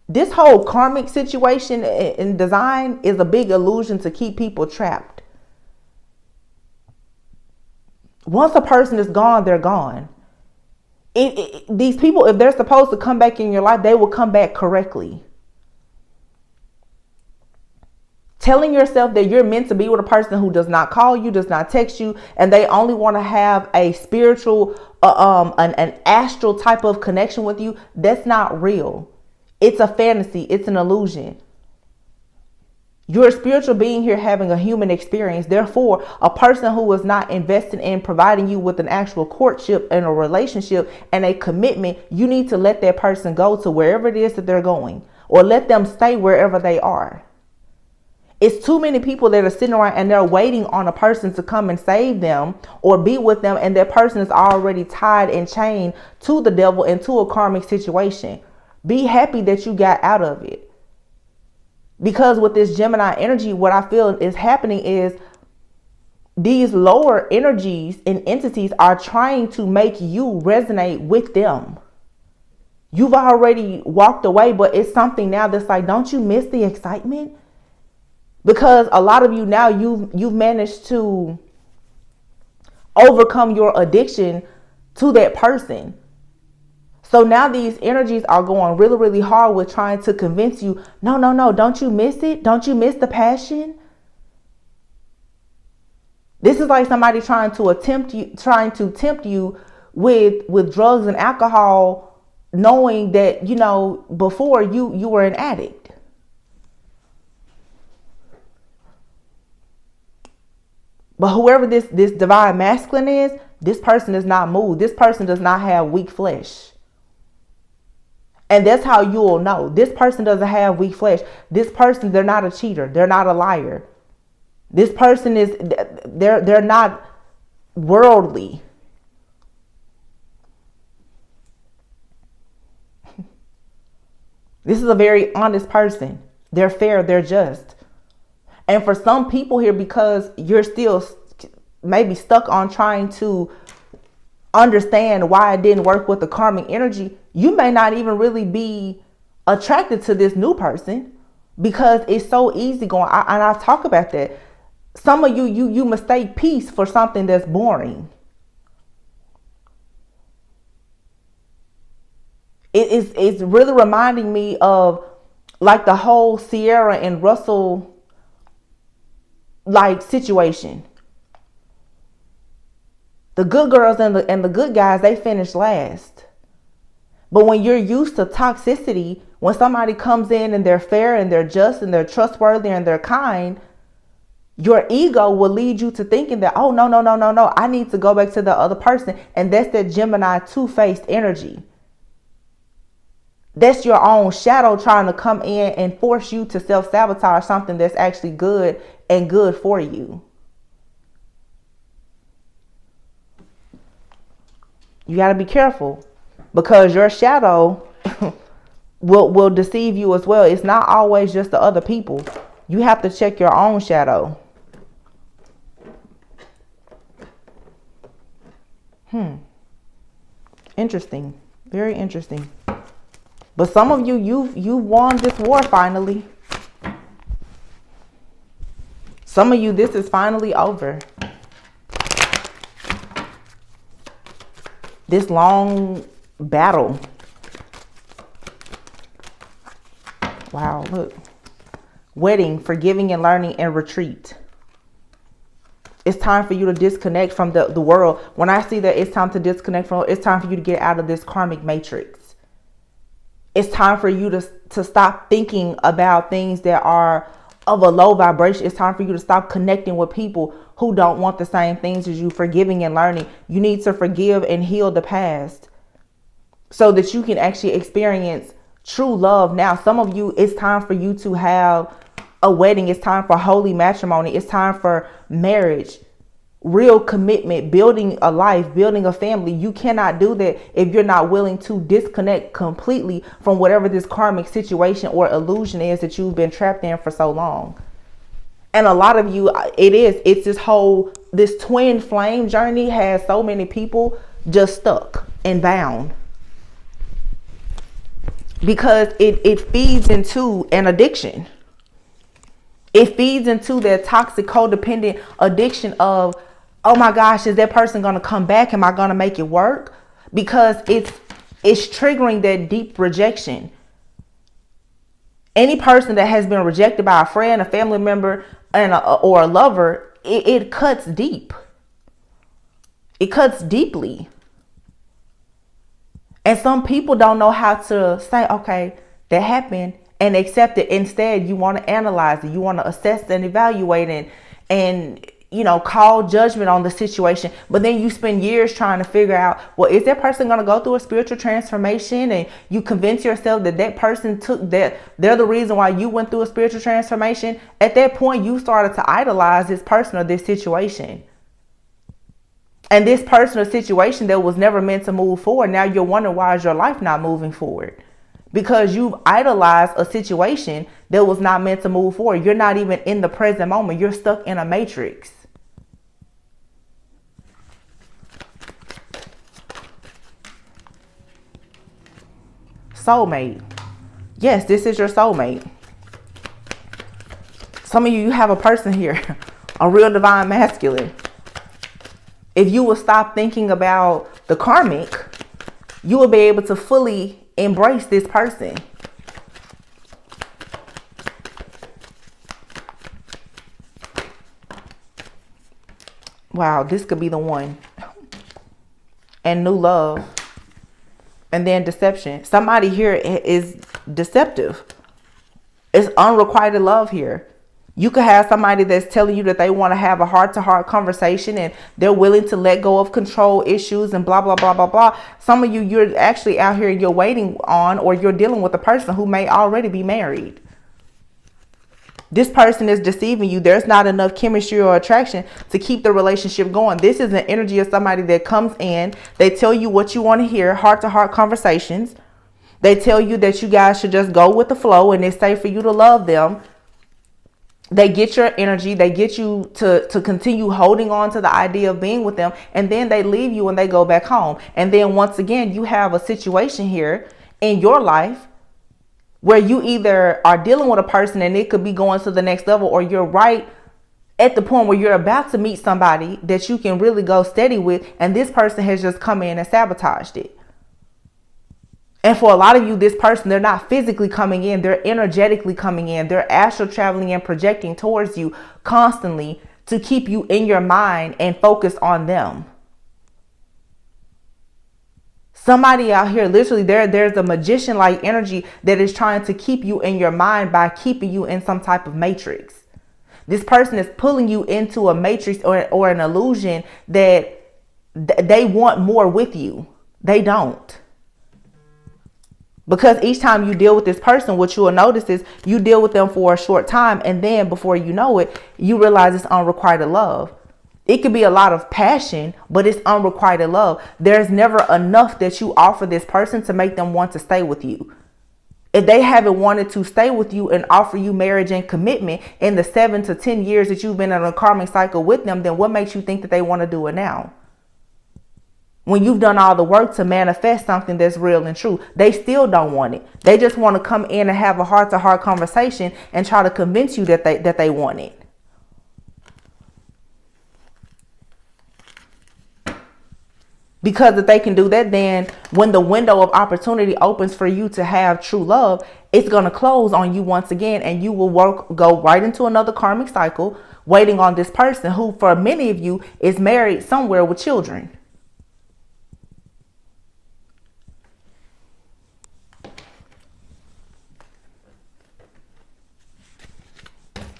this whole karmic situation in design is a big illusion to keep people trapped. Once a person is gone, they're gone. These people, if they're supposed to come back in your life, they will come back correctly. Telling yourself that you're meant to be with a person who does not call you, does not text you, and they only want to have a spiritual, an astral type of connection with you, that's not real. It's a fantasy. It's an illusion. You're a spiritual being here having a human experience. Therefore, a person who is not invested in providing you with an actual courtship and a relationship and a commitment, you need to let that person go to wherever it is that they're going, or let them stay wherever they are. It's too many people that are sitting around and they're waiting on a person to come and save them or be with them, and that person is already tied and chained to the devil and to a karmic situation. Be happy that you got out of it. Because with this Gemini energy, what I feel is happening is these lower energies and entities are trying to make you resonate with them. You've already walked away, but it's something now that's like, don't you miss the excitement? Because a lot of you now, you've managed to overcome your addiction to that person. So now these energies are going really, really hard with trying to convince you, no, don't you miss it? Don't you miss the passion? This is like somebody trying to tempt you with drugs and alcohol, knowing that, you know, before you were an addict. But whoever this divine masculine is, this person is not moved. This person does not have weak flesh. And that's how you will know. This person doesn't have weak flesh. This person, they're not a cheater. They're not a liar. This person is, they're not worldly. This is a very honest person. They're fair. They're just. And for some people here, because you're still maybe stuck on trying to understand why it didn't work with the karmic energy, you may not even really be attracted to this new person because it's so easy going. And I talk about that. Some of you mistake peace for something that's boring. It's really reminding me of like the whole Sierra and Russell like situation. The good girls and the good guys, they finish last. But when you're used to toxicity, when somebody comes in and they're fair and they're just and they're trustworthy and they're kind, your ego will lead you to thinking that, oh, no, I need to go back to the other person. And that's that Gemini two-faced energy. That's your own shadow trying to come in and force you to self-sabotage something that's actually good and good for you. You got to be careful because your shadow will deceive you as well. It's not always just the other people. You have to check your own shadow. Interesting. Very interesting. But some of you won this war finally. Some of you, this is finally over. This long battle. Wow, look. Wedding, forgiving and learning, and retreat. It's time for you to disconnect from the world. When I see that it's time to disconnect from, it's time for you to get out of this karmic matrix. It's time for you to stop thinking about things that are of a low vibration. It's time for you to stop connecting with people who don't want the same things as you. Forgiving and learning. You need to forgive and heal the past so that you can actually experience true love. Now, some of you, it's time for you to have a wedding. It's time for holy matrimony. It's time for marriage, real commitment, building a life, building a family. You cannot do that if you're not willing to disconnect completely from whatever this karmic situation or illusion is that you've been trapped in for so long. And a lot of you, it's this twin flame journey has so many people just stuck and bound. Because it feeds into an addiction. It feeds into that toxic codependent addiction of, oh my gosh, is that person going to come back? Am I going to make it work? Because it's triggering that deep rejection. Any person that has been rejected by a friend, a family member, or a lover, it cuts deep. It cuts deeply. And some people don't know how to say, okay, that happened, and accept it. Instead, you want to analyze it. You want to assess and evaluate and call judgment on the situation. But then you spend years trying to figure out, well, is that person going to go through a spiritual transformation? And you convince yourself that person they're the reason why you went through a spiritual transformation. At that point, you started to idolize this person or this situation. And this person or situation that was never meant to move forward. Now you're wondering, why is your life not moving forward? Because you've idolized a situation that was not meant to move forward. You're not even in the present moment. You're stuck in a matrix. Soulmate. Yes, this is your soulmate. Some of you have a person here, a real divine masculine. If you will stop thinking about the karmic, you will be able to fully embrace this person. Wow, this could be the one. And new love. And then deception. Somebody here is deceptive. It's unrequited love here. You could have somebody that's telling you that they want to have a heart-to-heart conversation and they're willing to let go of control issues and blah, blah, blah, blah, blah. Some of you, you're actually out here, you're waiting on, or you're dealing with a person who may already be married. This person is deceiving you. There's not enough chemistry or attraction to keep the relationship going. This is an energy of somebody that comes in. They tell you what you want to hear, heart-to-heart conversations. They tell you that you guys should just go with the flow and it's safe for you to love them. They get your energy. They get you to continue holding on to the idea of being with them. And then they leave you and they go back home. And then once again, you have a situation here in your life where you either are dealing with a person and it could be going to the next level, or you're right at the point where you're about to meet somebody that you can really go steady with. And this person has just come in and sabotaged it. And for a lot of you, this person, they're not physically coming in. They're energetically coming in. They're astral traveling and projecting towards you constantly to keep you in your mind and focus on them. Somebody out here, literally, there's a magician-like energy that is trying to keep you in your mind by keeping you in some type of matrix. This person is pulling you into a matrix or an illusion that they want more with you. They don't. Because each time you deal with this person, what you will notice is you deal with them for a short time. And then before you know it, you realize it's unrequited love. It could be a lot of passion, but it's unrequited love. There's never enough that you offer this person to make them want to stay with you. If they haven't wanted to stay with you and offer you marriage and commitment in the 7 to 10 years that you've been in a karmic cycle with them, then what makes you think that they want to do it now? When you've done all the work to manifest something that's real and true, they still don't want it. They just want to come in and have a heart-to-heart conversation and try to convince you that they want it. Because if they can do that, then when the window of opportunity opens for you to have true love, it's going to close on you once again, and you will go right into another karmic cycle waiting on this person who, for many of you, is married somewhere with children.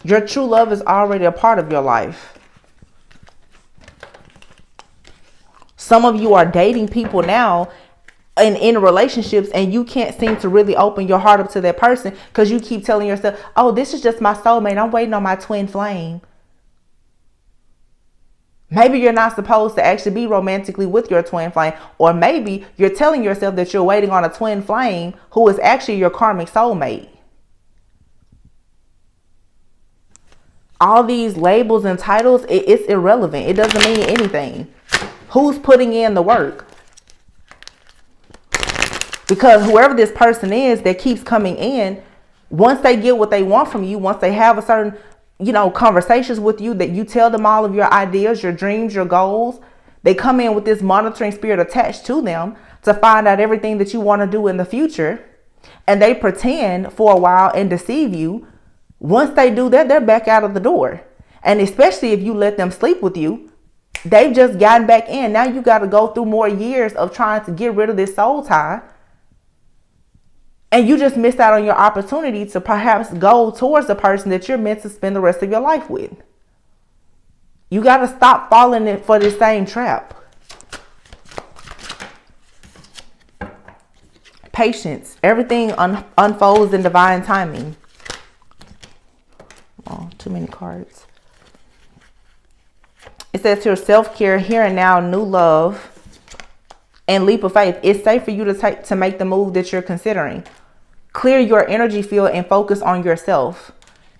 Your true love is already a part of your life. Some of you are dating people now and in relationships, and you can't seem to really open your heart up to that person because you keep telling yourself, oh, this is just my soulmate. I'm waiting on my twin flame. Maybe you're not supposed to actually be romantically with your twin flame. Or maybe you're telling yourself that you're waiting on a twin flame who is actually your karmic soulmate. All these labels and titles, it's irrelevant. It doesn't mean anything. Who's putting in the work? Because whoever this person is that keeps coming in, once they get what they want from you, once they have a certain, conversations with you, that you tell them all of your ideas, your dreams, your goals, they come in with this monitoring spirit attached to them to find out everything that you want to do in the future. And they pretend for a while and deceive you. Once they do that, they're back out of the door. And especially if you let them sleep with you, they've just gotten back in. Now you got to go through more years of trying to get rid of this soul tie. And you just missed out on your opportunity to perhaps go towards the person that you're meant to spend the rest of your life with. You got to stop falling in for this same trap. Patience. Everything unfolds in divine timing. Oh, too many cards. It says here, self-care, here and now, new love, and leap of faith. It's safe for you to make the move that you're considering. Clear your energy field and focus on yourself.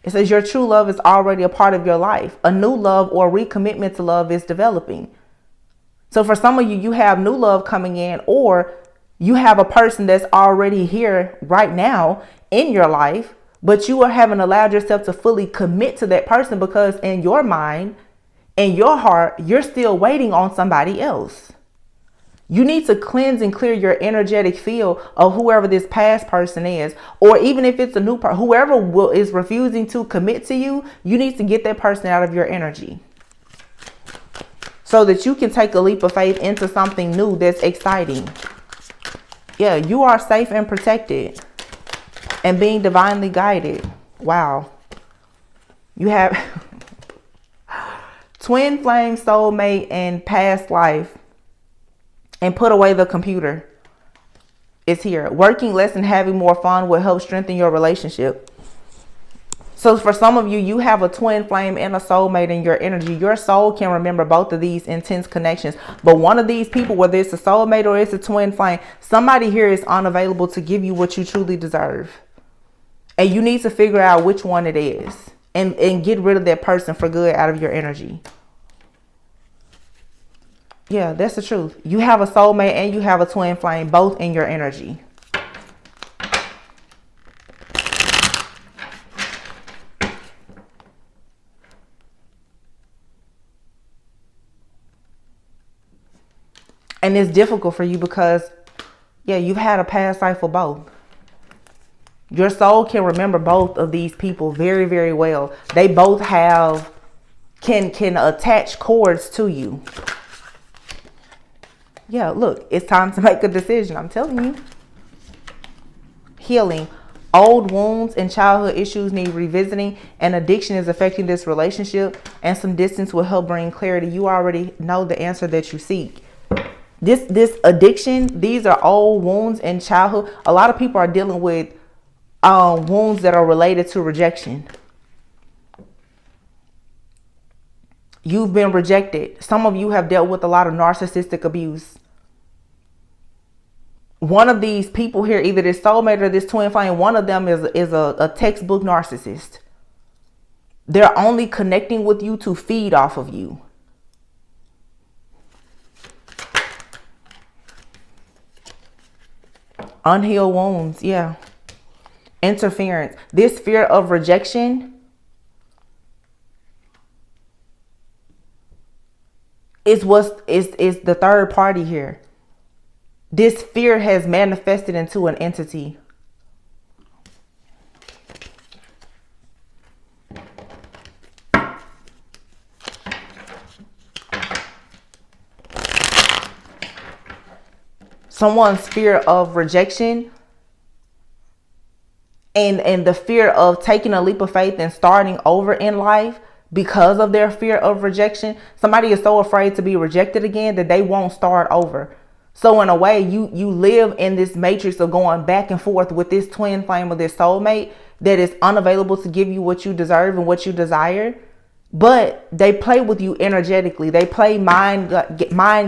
It says your true love is already a part of your life. A new love or recommitment to love is developing. So for some of you, you have new love coming in, or you have a person that's already here right now in your life, but you haven't allowed yourself to fully commit to that person because in your mind, in your heart, you're still waiting on somebody else. You need to cleanse and clear your energetic field of whoever this past person is, or even if it's a new person, whoever is refusing to commit to you, you need to get that person out of your energy. so that you can take a leap of faith into something new that's exciting. Yeah, you are safe and protected and being divinely guided. Wow. You have twin flame, soulmate, and past life. And put away the computer. It's here. Working less and having more fun will help strengthen your relationship. So for some of you, you have a twin flame and a soulmate in your energy. Your soul can remember both of these intense connections. But one of these people, whether it's a soulmate or it's a twin flame, somebody here is unavailable to give you what you truly deserve. And you need to figure out which one it is. And get rid of that person for good out of your energy. Yeah, that's the truth. You have a soulmate and you have a twin flame, both in your energy. And it's difficult for you because, yeah, you've had a past life for both. Your soul can remember both of these people very, very well. They both can attach cords to you. Yeah, look, it's time to make a decision. I'm telling you. Healing. Old wounds and childhood issues need revisiting, and addiction is affecting this relationship, and some distance will help bring clarity. You already know the answer that you seek. This addiction, these are old wounds in childhood. A lot of people are dealing with wounds that are related to rejection. You've been rejected. Some of you have dealt with a lot of narcissistic abuse. One of these people here, either this soulmate or this twin flame, one of them is a textbook narcissist. They're only connecting with you to feed off of you. Unhealed wounds, yeah. Interference. This fear of rejection is the third party here. This fear has manifested into an entity. Someone's fear of rejection and the fear of taking a leap of faith and starting over in life because of their fear of rejection. Somebody is so afraid to be rejected again that they won't start over. So in a way, you live in this matrix of going back and forth with this twin flame or this soulmate that is unavailable to give you what you deserve and what you desire. But they play with you energetically. They play mind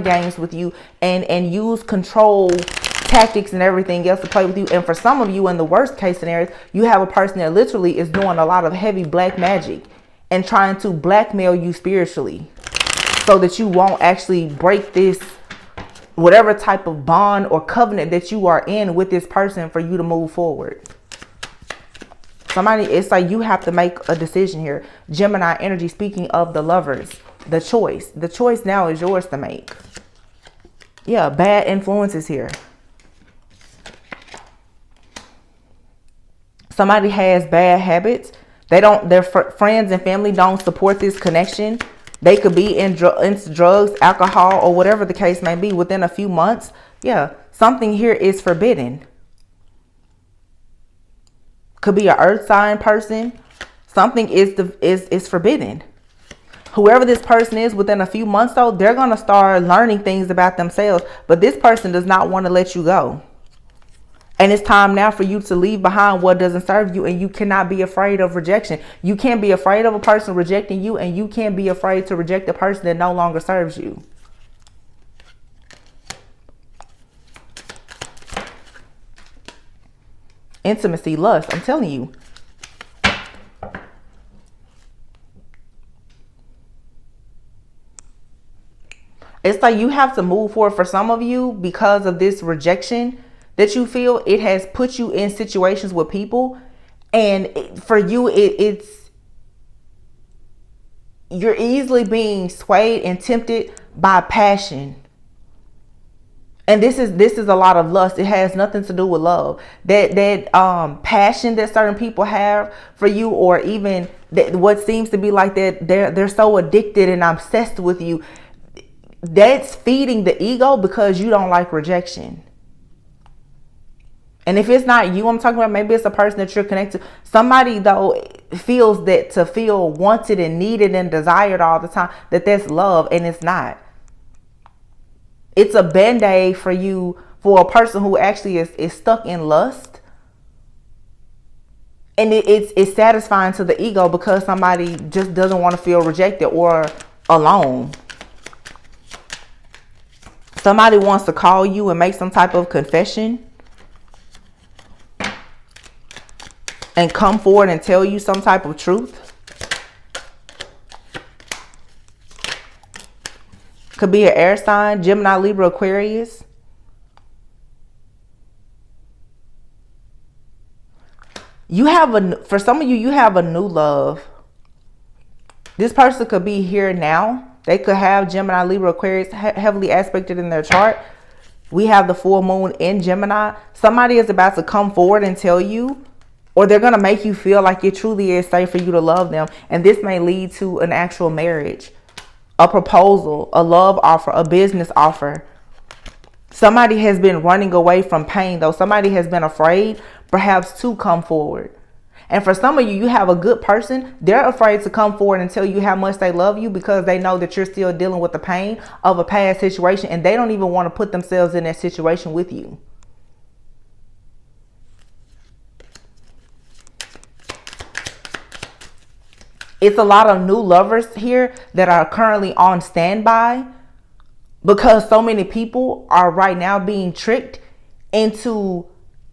games with you and use control tactics and everything else to play with you. And for some of you, in the worst case scenarios, you have a person that literally is doing a lot of heavy black magic and trying to blackmail you spiritually so that you won't actually break this whatever type of bond or covenant that you are in with this person for you to move forward. Somebody, it's like you have to make a decision here. Gemini energy, speaking of the lovers, the choice now is yours to make. Yeah, bad influences here. Somebody has bad habits. Their friends and family don't support this connection. They could be into drugs, alcohol, or whatever the case may be within a few months. Yeah, something here is forbidden. Could be an earth sign person. Something is forbidden. Whoever this person is within a few months, though, they're going to start learning things about themselves. But this person does not want to let you go. And it's time now for you to leave behind what doesn't serve you. And you cannot be afraid of rejection. You can't be afraid of a person rejecting you. And you can't be afraid to reject a person that no longer serves you. Intimacy, lust, I'm telling you. It's like you have to move forward. For some of you, because of this rejection that you feel, it has put you in situations with people. And for you, you're easily being swayed and tempted by passion. And this is a lot of lust. It has nothing to do with love. That passion that certain people have for you, or even what seems to be like that they're so addicted and obsessed with you. That's feeding the ego because you don't like rejection. And if it's not you I'm talking about, maybe it's a person that you're connected to. Somebody, though, feels that to feel wanted and needed and desired all the time, that's love, and it's not. It's a band-aid for you, for a person who actually is stuck in lust. And it's satisfying to the ego because somebody just doesn't want to feel rejected or alone. Somebody wants to call you and make some type of confession and come forward and tell you some type of truth. Could be an air sign, Gemini, Libra, Aquarius. For some of you, you have a new love. This person could be here now. They could have Gemini, Libra, Aquarius heavily aspected in their chart. We have the full moon in Gemini. Somebody is about to come forward and tell you, or they're going to make you feel like it truly is safe for you to love them. And this may lead to an actual marriage, a proposal, a love offer, a business offer. Somebody has been running away from pain, though. Somebody has been afraid, perhaps, to come forward. And for some of you, you have a good person. They're afraid to come forward and tell you how much they love you because they know that you're still dealing with the pain of a past situation, and they don't even want to put themselves in that situation with you. It's a lot of new lovers here that are currently on standby because so many people are right now being tricked into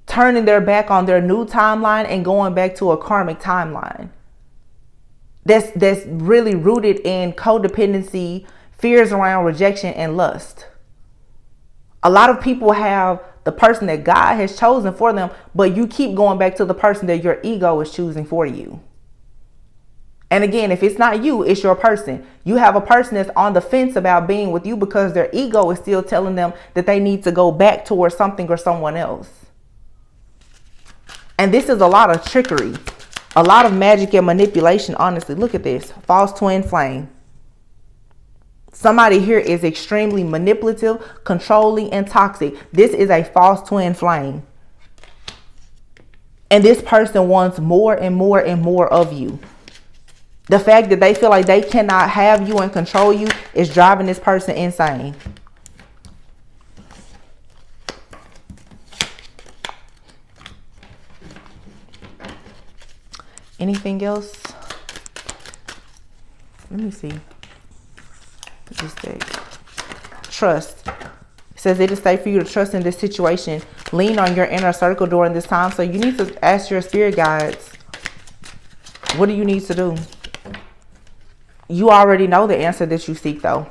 turning their back on their new timeline and going back to a karmic timeline. That's really rooted in codependency, fears around rejection, and lust. A lot of people have the person that God has chosen for them, but you keep going back to the person that your ego is choosing for you. And again, if it's not you, it's your person. You have a person that's on the fence about being with you because their ego is still telling them that they need to go back towards something or someone else. And this is a lot of trickery, a lot of magic and manipulation, honestly. Look at this. False twin flame. Somebody here is extremely manipulative, controlling, and toxic. This is a false twin flame. And this person wants more and more and more of you. The fact that they feel like they cannot have you and control you is driving this person insane. Anything else? Let me see. This deck. Trust. It says it is safe for you to trust in this situation. Lean on your inner circle during this time. So you need to ask your spirit guides, what do you need to do? You already know the answer that you seek, though.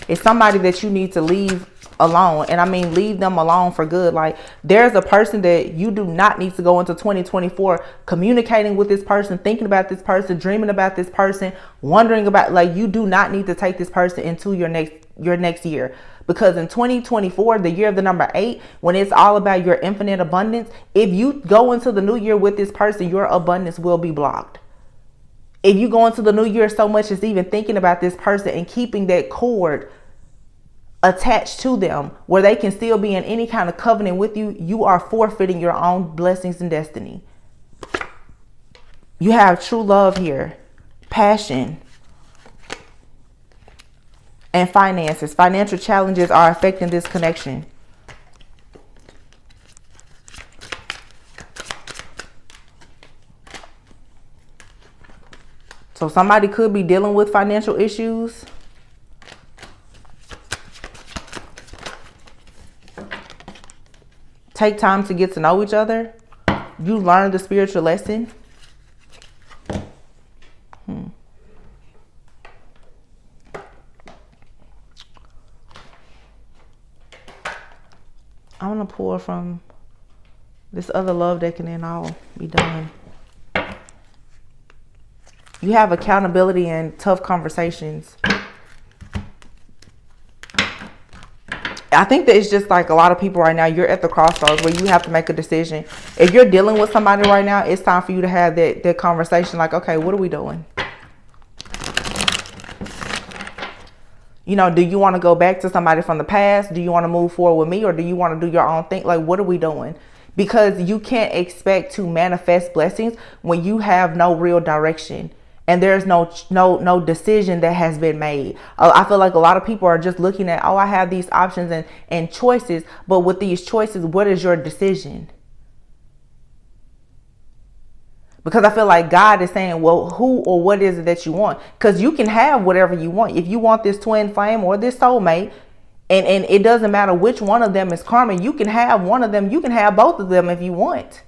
It's somebody that you need to leave alone. And I mean, leave them alone for good. Like, there's a person that you do not need to go into 2024 communicating with this person, thinking about this person, dreaming about this person, wondering about, like, you do not need to take this person into your next year. Because in 2024, the year of the number 8, when it's all about your infinite abundance, if you go into the new year with this person, your abundance will be blocked. If you go into the new year so much as even thinking about this person and keeping that cord attached to them where they can still be in any kind of covenant with you, you are forfeiting your own blessings and destiny. You have true love here, passion, and finances. Financial challenges are affecting this connection. So somebody could be dealing with financial issues. Take time to get to know each other. You learn the spiritual lesson. I'm going to pull from this other love deck and then I'll be done. You have accountability and tough conversations. I think that it's just like a lot of people right now, you're at the crossroads where you have to make a decision. If you're dealing with somebody right now, it's time for you to have that conversation like, okay, what are we doing? You know, do you want to go back to somebody from the past? Do you want to move forward with me, or do you want to do your own thing? Like, what are we doing? Because you can't expect to manifest blessings when you have no real direction and there's no decision that has been made. I feel like a lot of people are just looking at, oh, I have these options and choices, but with these choices, what is your decision? Because I feel like God is saying, well, who or what is it that you want? Because you can have whatever you want. If you want this twin flame or this soulmate, and it doesn't matter which one of them is karma, you can have one of them. You can have both of them if you want.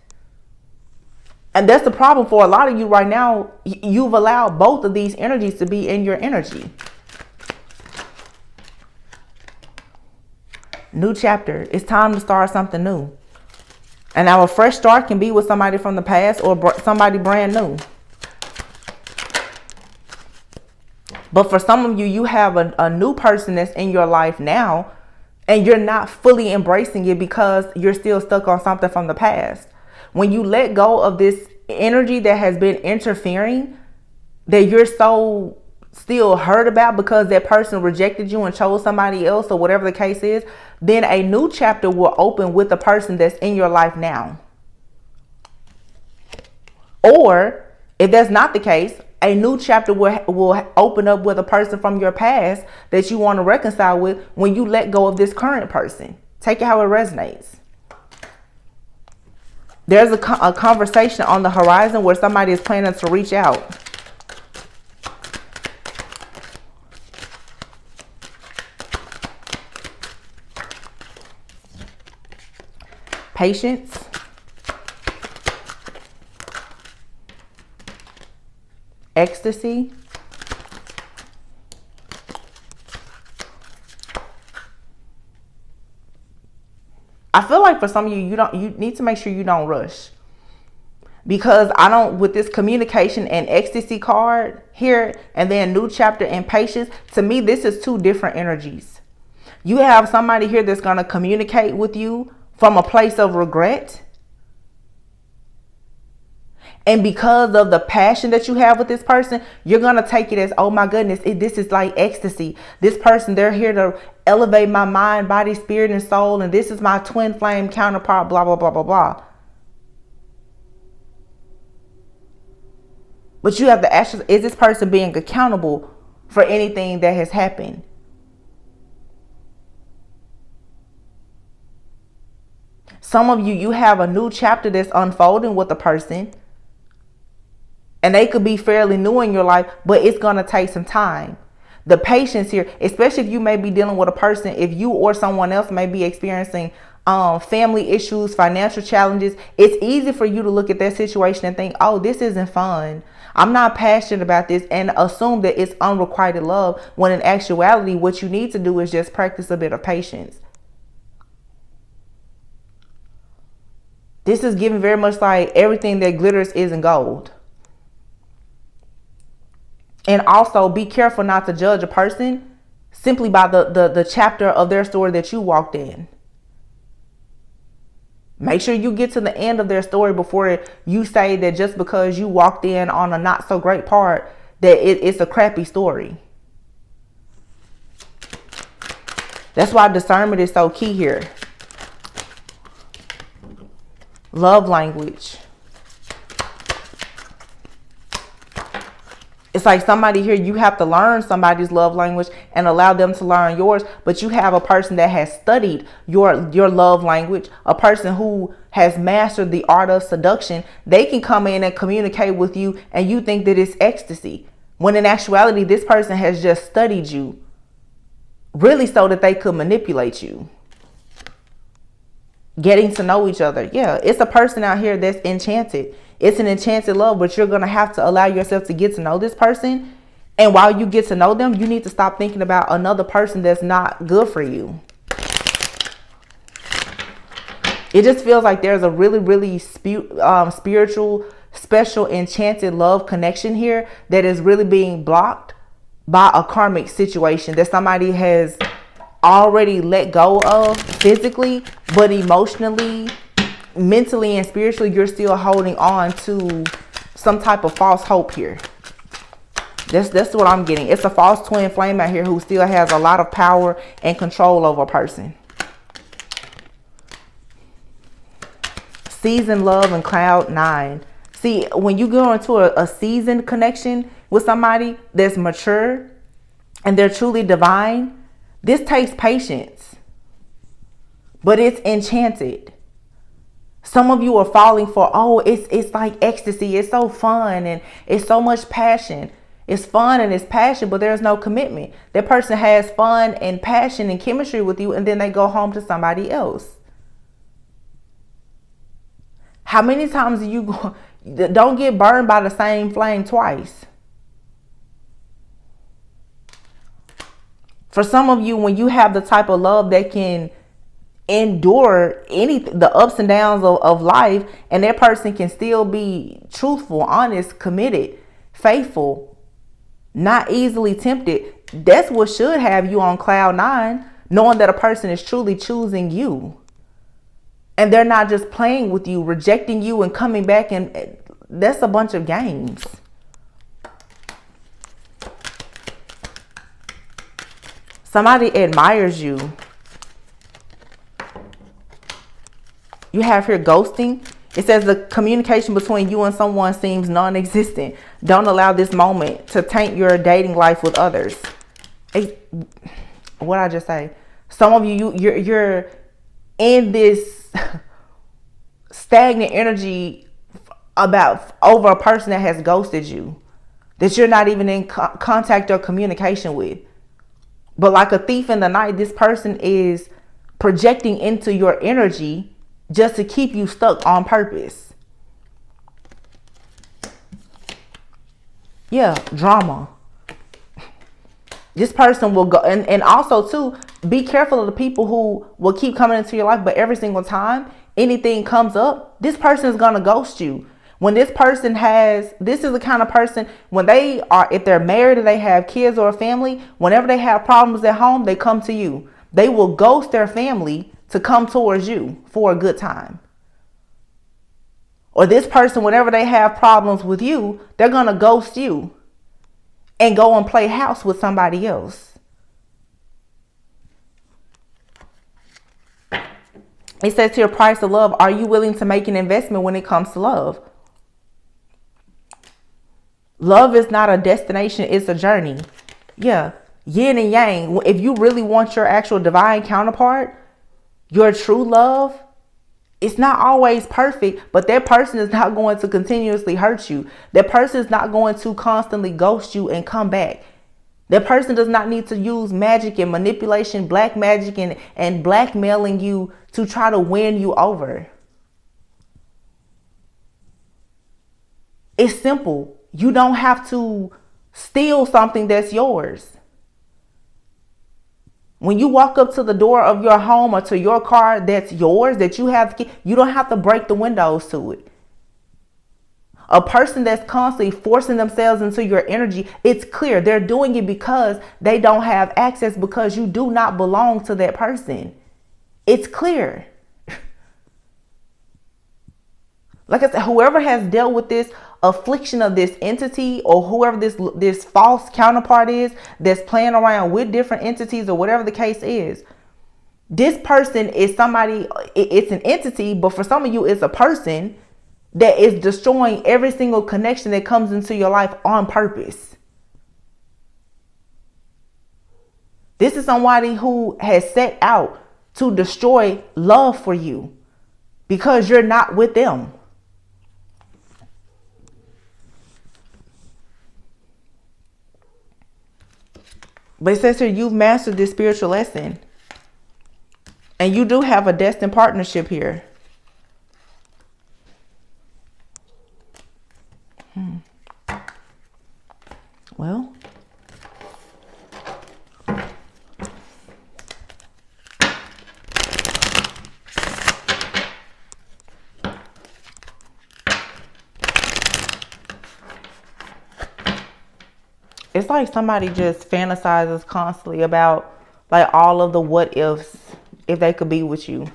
And that's the problem for a lot of you right now. You've allowed both of these energies to be in your energy. New chapter. It's time to start something new. And our fresh start can be with somebody from the past or somebody brand new. But for some of you, you have a new person that's in your life now, and you're not fully embracing it because you're still stuck on something from the past. When you let go of this energy that has been interfering, that you're so still hurt about because that person rejected you and chose somebody else or whatever the case is, then a new chapter will open with the person that's in your life now. Or if that's not the case, a new chapter will open up with a person from your past that you want to reconcile with when you let go of this current person. Take it how it resonates. There's a conversation on the horizon where somebody is planning to reach out. Patience. Ecstasy. I feel like for some of you, you need to make sure you don't rush. Because with this communication and ecstasy card here, and then new chapter and patience, to me, this is two different energies. You have somebody here that's going to communicate with you from a place of regret. And because of the passion that you have with this person, you're going to take it as, oh my goodness, this is like ecstasy. This person, they're here to elevate my mind, body, spirit, and soul. And this is my twin flame counterpart, blah, blah, blah, blah, blah. But you have to ask yourself, is this person being accountable for anything that has happened? Some of you have a new chapter that's unfolding with a person. And they could be fairly new in your life, but it's going to take some time. The patience here, especially if you may be dealing with a person, if you or someone else may be experiencing family issues, financial challenges, it's easy for you to look at that situation and think, oh, this isn't fun. I'm not passionate about this, and assume that it's unrequited love, when in actuality, what you need to do is just practice a bit of patience. This is giving very much like everything that glitters isn't gold. And also be careful not to judge a person simply by the chapter of their story that you walked in. Make sure you get to the end of their story before you say that just because you walked in on a not so great part, that it's a crappy story. That's why discernment is so key here. Love language. It's like somebody here, you have to learn somebody's love language and allow them to learn yours. But you have a person that has studied your love language, a person who has mastered the art of seduction. They can come in and communicate with you and you think that it's ecstasy, when in actuality, this person has just studied you really so that they could manipulate you. Getting to know each other. Yeah, it's a person out here that's enchanted. It's an enchanted love, but you're going to have to allow yourself to get to know this person. And while you get to know them, you need to stop thinking about another person that's not good for you. It just feels like there's a really, really spiritual, special, enchanted love connection here that is really being blocked by a karmic situation that somebody has already let go of physically, but emotionally, mentally, and spiritually, you're still holding on to some type of false hope here. That's what I'm getting. It's a false twin flame out here who still has a lot of power and control over a person. Seasoned love and cloud 9. See, when you go into a seasoned connection with somebody that's mature and they're truly divine, this takes patience, but it's enchanted. Some of you are falling for, oh, it's like ecstasy. It's so fun and it's so much passion. It's fun and it's passion, but there's no commitment. That person has fun and passion and chemistry with you, and then they go home to somebody else. How many times do you go? Don't get burned by the same flame twice. For some of you, when you have the type of love that can endure the ups and downs of life, and that person can still be truthful, honest, committed, faithful, not easily tempted, that's what should have you on cloud 9, knowing that a person is truly choosing you. And they're not just playing with you, rejecting you and coming back, and that's a bunch of games. Somebody admires you. You have here ghosting. It says the communication between you and someone seems non-existent. Don't allow this moment to taint your dating life with others. What I just say? Some of you're in this stagnant energy over a person that has ghosted you, that you're not even in contact or communication with. But like a thief in the night, this person is projecting into your energy just to keep you stuck on purpose. Yeah, drama. This person will go, and also too, be careful of the people who will keep coming into your life, but every single time anything comes up, this person is going to ghost you. When this person this is the kind of person, when if they're married or they have kids or a family, whenever they have problems at home, they come to you. They will ghost their family to come towards you for a good time. Or this person, whenever they have problems with you, they're going to ghost you and go and play house with somebody else. It says here, price of love. Are you willing to make an investment when it comes to love? Love is not a destination, it's a journey. Yeah, yin and yang. If you really want your actual divine counterpart, your true love, it's not always perfect, but that person is not going to continuously hurt you. That person is not going to constantly ghost you and come back. That person does not need to use magic and manipulation, black magic and blackmailing you to try to win you over. It's simple. You don't have to steal something that's yours. When you walk up to the door of your home or to your car that's yours, that you have, you don't have to break the windows to it. A person that's constantly forcing themselves into your energy, it's clear they're doing it because they don't have access, because you do not belong to that person. It's clear. Like I said, whoever has dealt with this affliction of this entity, or whoever this false counterpart is that's playing around with different entities, or whatever the case is, this person is somebody, it's an entity, but for some of you, it's a person that is destroying every single connection that comes into your life on purpose. This is somebody who has set out to destroy love for you because you're not with them. But it says here, you've mastered this spiritual lesson. And you do have a destined partnership here. Well, it's like somebody just fantasizes constantly about like all of the what ifs, if they could be with you.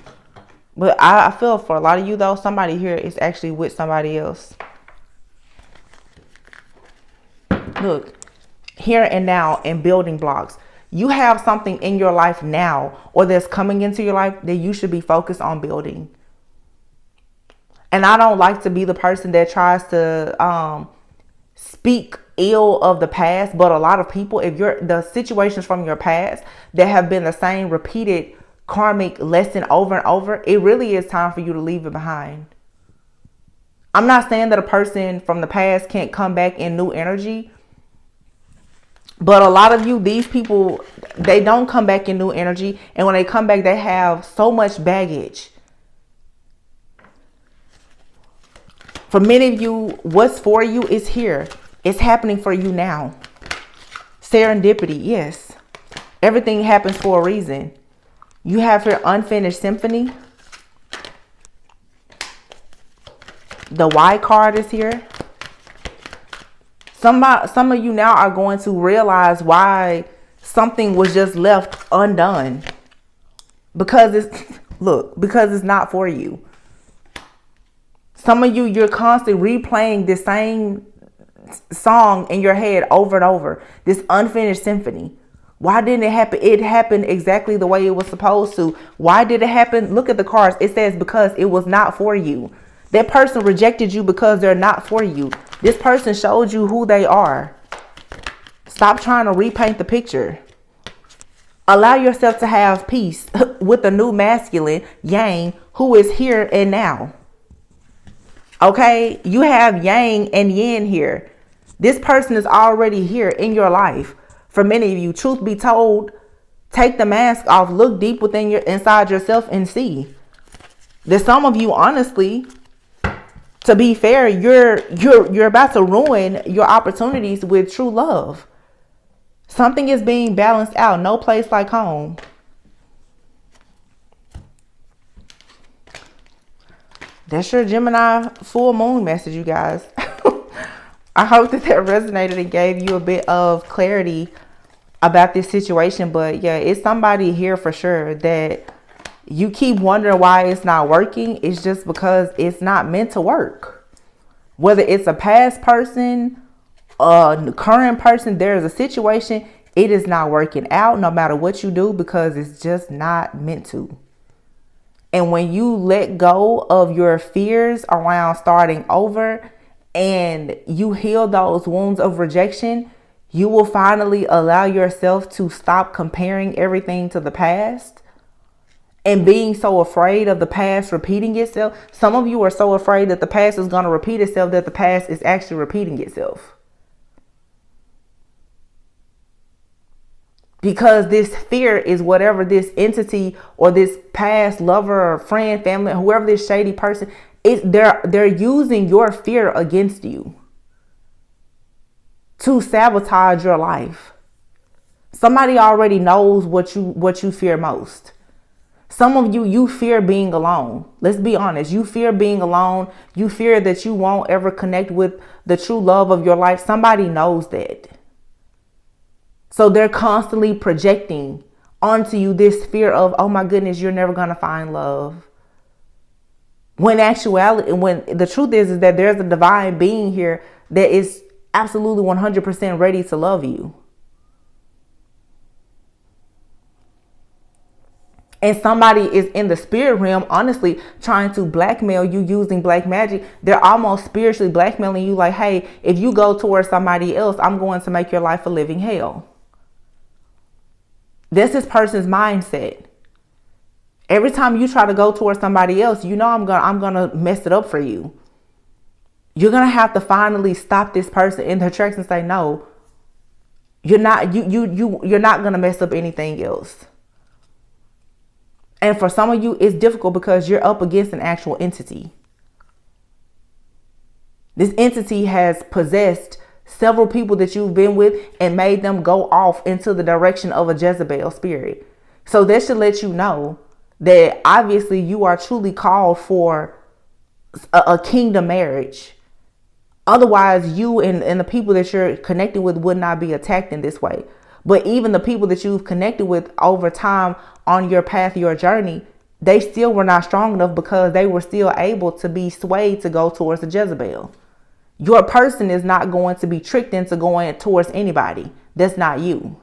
But I feel for a lot of you though, somebody here is actually with somebody else. Look, here and now and building blocks. You have something in your life now or that's coming into your life that you should be focused on building. And I don't like to be the person that tries to speak ill of the past, but a lot of people, if you're the situations from your past that have been the same repeated karmic lesson over and over, it really is time for you to leave it behind. I'm not saying that a person from the past can't come back in new energy, but a lot of you, these people, they don't come back in new energy. And when they come back, they have so much baggage. For many of you, what's for you is here. It's happening for you now. Serendipity, yes. Everything happens for a reason. You have your unfinished symphony. The Y card is here. Some of you now are going to realize why something was just left undone. Because it's not for you. Some of you, you're constantly replaying the same song in your head over and over. This unfinished symphony. Why didn't it happen? It happened exactly the way it was supposed to. Why did it happen? Look at the cards. It says because it was not for you. That person rejected you because they're not for you. This person showed you who they are. Stop trying to repaint the picture. Allow yourself to have peace with the new masculine, Yang, who is here and now. Okay? You have Yang and Yin here. This person is already here in your life. For many of you, truth be told, take the mask off, look deep within inside yourself and see. That some of you, honestly, to be fair, you're about to ruin your opportunities with true love. Something is being balanced out. No place like home. That's your Gemini full moon message, you guys. I hope that resonated and gave you a bit of clarity about this situation. But yeah, it's somebody here for sure that you keep wondering why it's not working. It's just because it's not meant to work. Whether it's a past person, a current person, there's a situation, it is not working out no matter what you do because it's just not meant to. And when you let go of your fears around starting over and you heal those wounds of rejection, you will finally allow yourself to stop comparing everything to the past and being so afraid of the past repeating itself. Some of you are so afraid that the past is going to repeat itself that the past is actually repeating itself. Because this fear is whatever this entity or this past lover or friend, family, whoever this shady person is, they're using your fear against you to sabotage your life. Somebody already knows what you fear most. Some of you fear being alone. Let's be honest. You fear being alone. You fear that you won't ever connect with the true love of your life. Somebody knows that. So they're constantly projecting onto you this fear of, oh my goodness, you're never going to find love. When actuality, when the truth is that there's a divine being here that is absolutely 100% ready to love you. And somebody is in the spirit realm, honestly, trying to blackmail you using black magic. They're almost spiritually blackmailing you like, hey, if you go towards somebody else, I'm going to make your life a living hell. This is person's mindset. Every time you try to go towards somebody else, you know I'm gonna mess it up for you. You're gonna have to finally stop this person in their tracks and say, no, you're not gonna mess up anything else. And for some of you, it's difficult because you're up against an actual entity. This entity has possessed several people that you've been with and made them go off into the direction of a Jezebel spirit. So that should let you know that obviously you are truly called for a kingdom marriage. Otherwise, you and the people that you're connected with would not be attacked in this way. But even the people that you've connected with over time on your path, your journey, they still were not strong enough because they were still able to be swayed to go towards the Jezebel. Your person is not going to be tricked into going towards anybody. That's not you.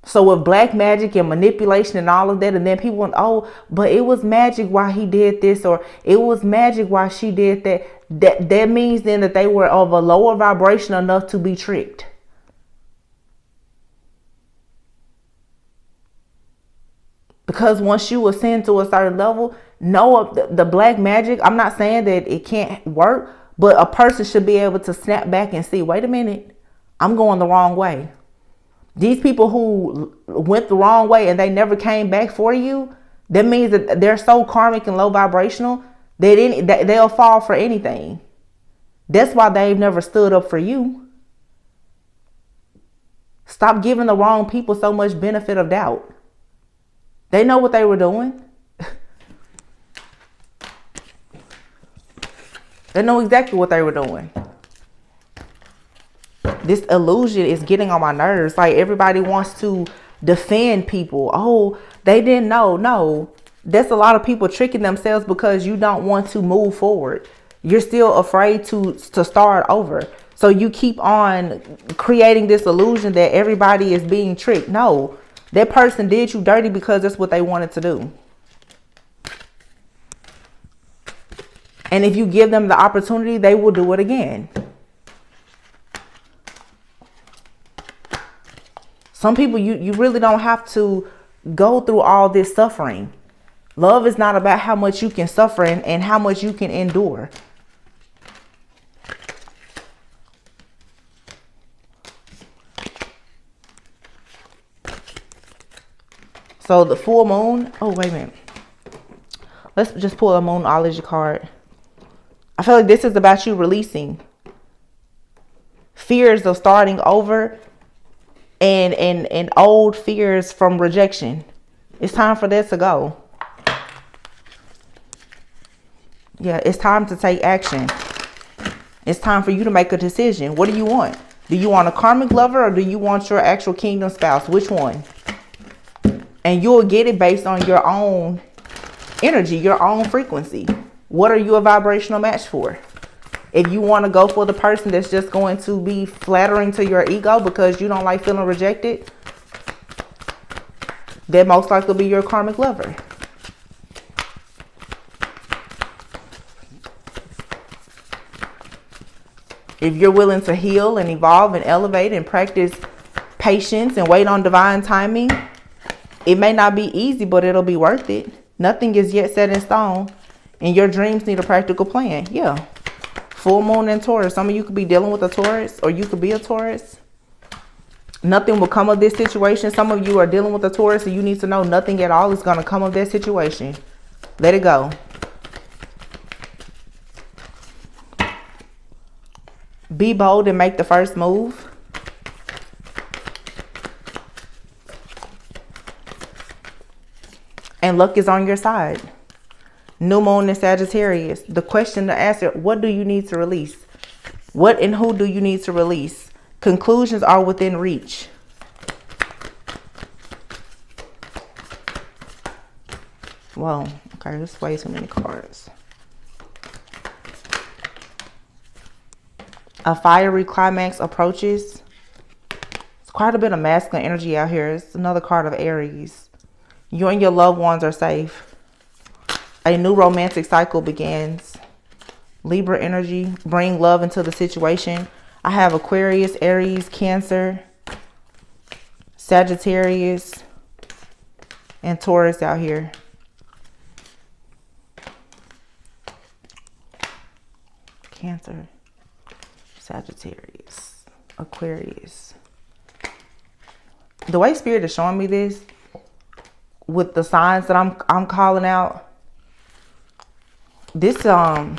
So with black magic and manipulation and all of that, and then people went, oh, but it was magic why he did this, or it was magic why she did that. That means then that they were of a lower vibration enough to be tricked. Because once you ascend to a certain level, know the black magic. I'm not saying that it can't work, but a person should be able to snap back and see, wait a minute, I'm going the wrong way. These people who went the wrong way and they never came back for you, that means that they're so karmic and low vibrational that they'll fall for anything. That's why they've never stood up for you. Stop giving the wrong people so much benefit of doubt. They know what they were doing. They know exactly what they were doing. This illusion is getting on my nerves. Like, everybody wants to defend people. Oh, they didn't know. No, that's a lot of people tricking themselves because you don't want to move forward. You're still afraid to start over. So you keep on creating this illusion that everybody is being tricked. No, that person did you dirty because that's what they wanted to do. And if you give them the opportunity, they will do it again. Some people, you really don't have to go through all this suffering. Love is not about how much you can suffer and how much you can endure. So the full moon. Oh, wait a minute. Let's just pull a Moonology card. I feel like this is about you releasing fears of starting over and old fears from rejection. It's time for that to go. Yeah, it's time to take action. It's time for you to make a decision. What do you want? Do you want a karmic lover or do you want your actual kingdom spouse? Which one? And you'll get it based on your own energy, your own frequency. What are you a vibrational match for? If you want to go for the person that's just going to be flattering to your ego because you don't like feeling rejected, that most likely will be your karmic lover. If you're willing to heal and evolve and elevate and practice patience and wait on divine timing, it may not be easy, but it'll be worth it. Nothing is yet set in stone, and your dreams need a practical plan. Yeah. Full moon in Taurus. Some of you could be dealing with a Taurus, or you could be a Taurus. Nothing will come of this situation. Some of you are dealing with a Taurus, and you need to know nothing at all is going to come of that situation. Let it go. Be bold and make the first move. And luck is on your side. New moon in Sagittarius. The question to answer, what do you need to release? What and who do you need to release? Conclusions are within reach. Whoa, okay, that's way too many cards. A fiery climax approaches. It's quite a bit of masculine energy out here. It's another card of Aries. You and your loved ones are safe. A new romantic cycle begins. Libra energy. Bring love into the situation. I have Aquarius, Aries, Cancer, Sagittarius, and Taurus out here. Cancer, Sagittarius, Aquarius. The way Spirit is showing me this with the signs that I'm calling out, these are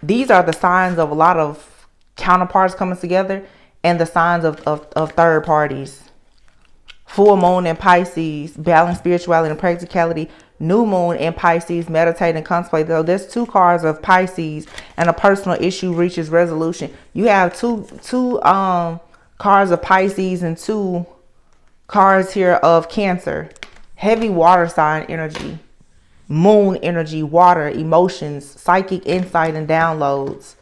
the signs of a lot of counterparts coming together and the signs of third parties. Full moon in Pisces, balance spirituality and practicality. New moon in Pisces, meditate and contemplate. Though there's two cards of Pisces and a personal issue reaches resolution. You have two cards of Pisces and two cards here of Cancer. Heavy water sign energy. Moon energy, water, emotions, psychic insight and downloads.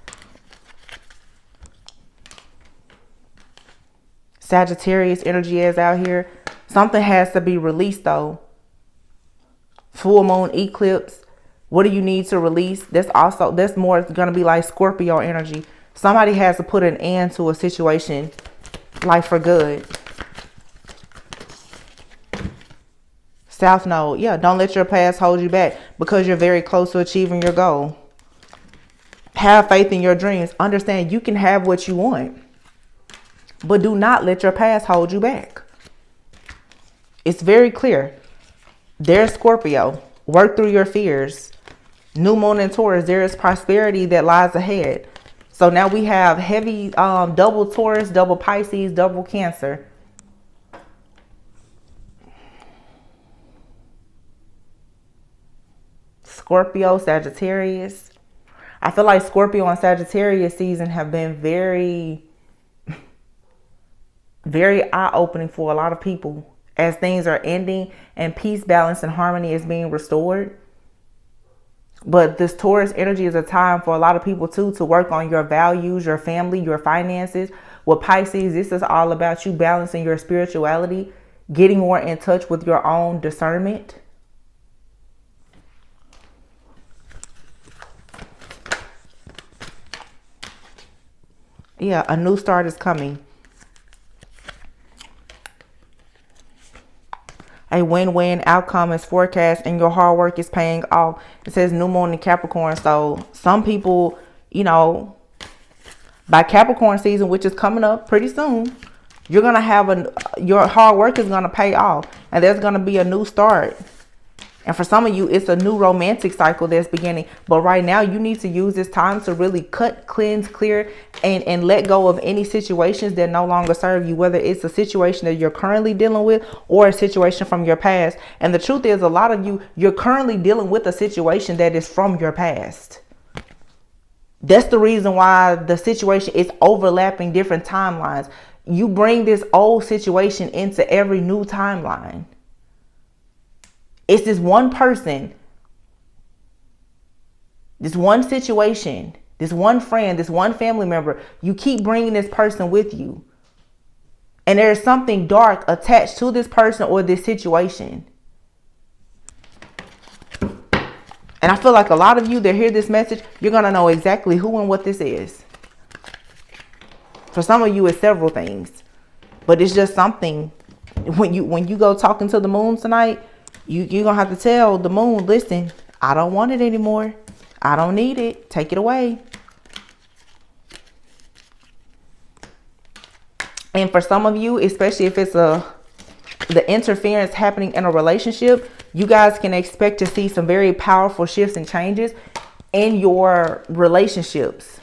Sagittarius energy is out here. Something has to be released though. Full moon eclipse. What do you need to release? That's more going to be like Scorpio energy. Somebody has to put an end to a situation, like for good. South Node. Yeah, don't let your past hold you back because you're very close to achieving your goal. Have faith in your dreams. Understand you can have what you want, but do not let your past hold you back. It's very clear. There's Scorpio. Work through your fears. New moon in Taurus. There is prosperity that lies ahead. So now we have heavy double Taurus, double Pisces, double Cancer. Scorpio, Sagittarius. I feel like Scorpio and Sagittarius season have been very, very eye-opening for a lot of people as things are ending and peace, balance, and harmony is being restored. But this Taurus energy is a time for a lot of people too to work on your values, your family, your finances. With Pisces, this is all about you balancing your spirituality, getting more in touch with your own discernment. Yeah, a new start is coming. A win-win outcome is forecast and your hard work is paying off. It says new moon in Capricorn. So some people, you know, by Capricorn season, which is coming up pretty soon, you're going to have your hard work is going to pay off and there's going to be a new start. And for some of you, it's a new romantic cycle that's beginning. But right now, you need to use this time to really cut, cleanse, clear, and let go of any situations that no longer serve you, whether it's a situation that you're currently dealing with or a situation from your past. And the truth is, a lot of you, you're currently dealing with a situation that is from your past. That's the reason why the situation is overlapping different timelines. You bring this old situation into every new timeline. It's this one person, this one situation, this one friend, this one family member. You keep bringing this person with you. And there is something dark attached to this person or this situation. And I feel like a lot of you that hear this message, you're going to know exactly who and what this is. For some of you, it's several things. But it's just something. When you go talking to the moon tonight, you're going to have to tell the moon, listen, I don't want it anymore. I don't need it. Take it away. And for some of you, especially if it's the interference happening in a relationship, you guys can expect to see some very powerful shifts and changes in your relationships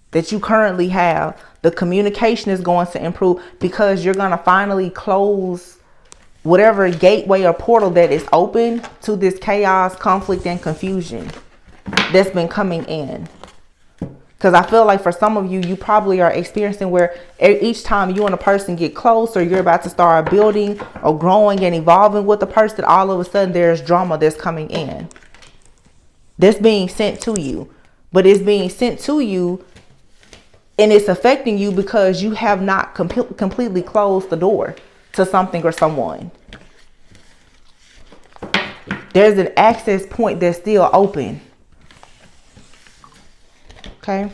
that you currently have. The communication is going to improve because you're going to finally close whatever gateway or portal that is open to this chaos, conflict, and confusion that's been coming in. Because I feel like for some of you, you probably are experiencing where each time you and a person get close or you're about to start building or growing and evolving with the person, all of a sudden there's drama that's coming in. That's being sent to you. But it's being sent to you and it's affecting you because you have not completely closed the door to something or someone. There's an access point that's still open. Okay.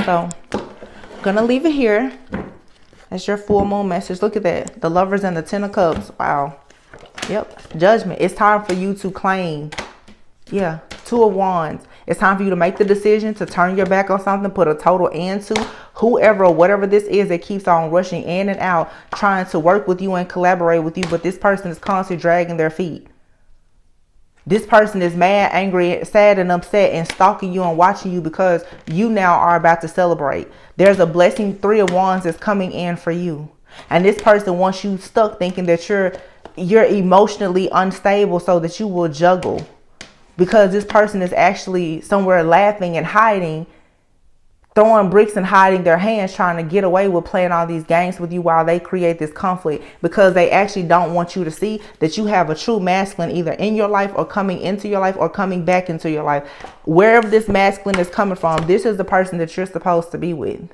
So I'm going to leave it here. That's your full moon message. Look at that. The Lovers and the Ten of Cups. Wow. Yep. Judgment. It's time for you to claim. Yeah. Two of Wands. It's time for you to make the decision to turn your back on something, put a total end to whoever or whatever this is that keeps on rushing in and out, trying to work with you and collaborate with you. But this person is constantly dragging their feet. This person is mad, angry, sad, and upset and stalking you and watching you because you now are about to celebrate. There's a blessing, Three of Wands, is coming in for you. And this person wants you stuck thinking that you're emotionally unstable so that you will juggle. Because this person is actually somewhere laughing and hiding throwing bricks and hiding their hands, trying to get away with playing all these games with you while they create this conflict, because they actually don't want you to see that you have a true masculine either in your life or coming into your life or coming back into your life. Wherever this masculine is coming from, this is the person that you're supposed to be with.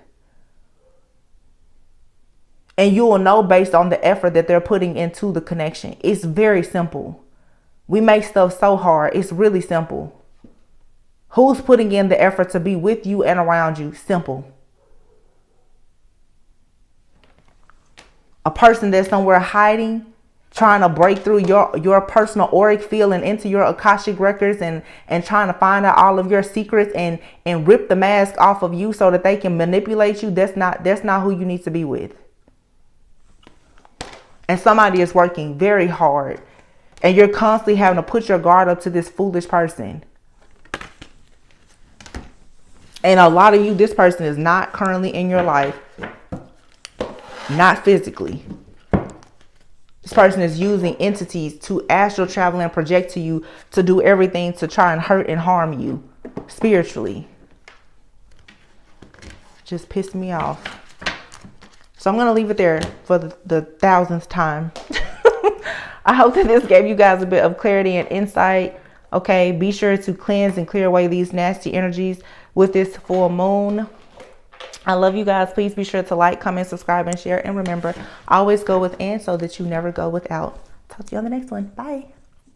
And you will know based on the effort that they're putting into the connection. It's very simple. We make stuff so hard. It's really simple. Who's putting in the effort to be with you and around you? Simple. A person that's somewhere hiding, trying to break through your personal auric field and into your Akashic records and trying to find out all of your secrets and rip the mask off of you so that they can manipulate you. That's not who you need to be with. And somebody is working very hard and you're constantly having to put your guard up to this foolish person. And a lot of you, this person is not currently in your life. Not physically. This person is using entities to astral travel and project to you to do everything to try and hurt and harm you spiritually. Just pissed me off. So I'm going to leave it there for the thousandth time. I hope that this gave you guys a bit of clarity and insight. Okay, be sure to cleanse and clear away these nasty energies with this full moon. I love you guys. Please be sure to like, comment, subscribe, and share. And remember, always go within so that you never go without. Talk to you on the next one. Bye.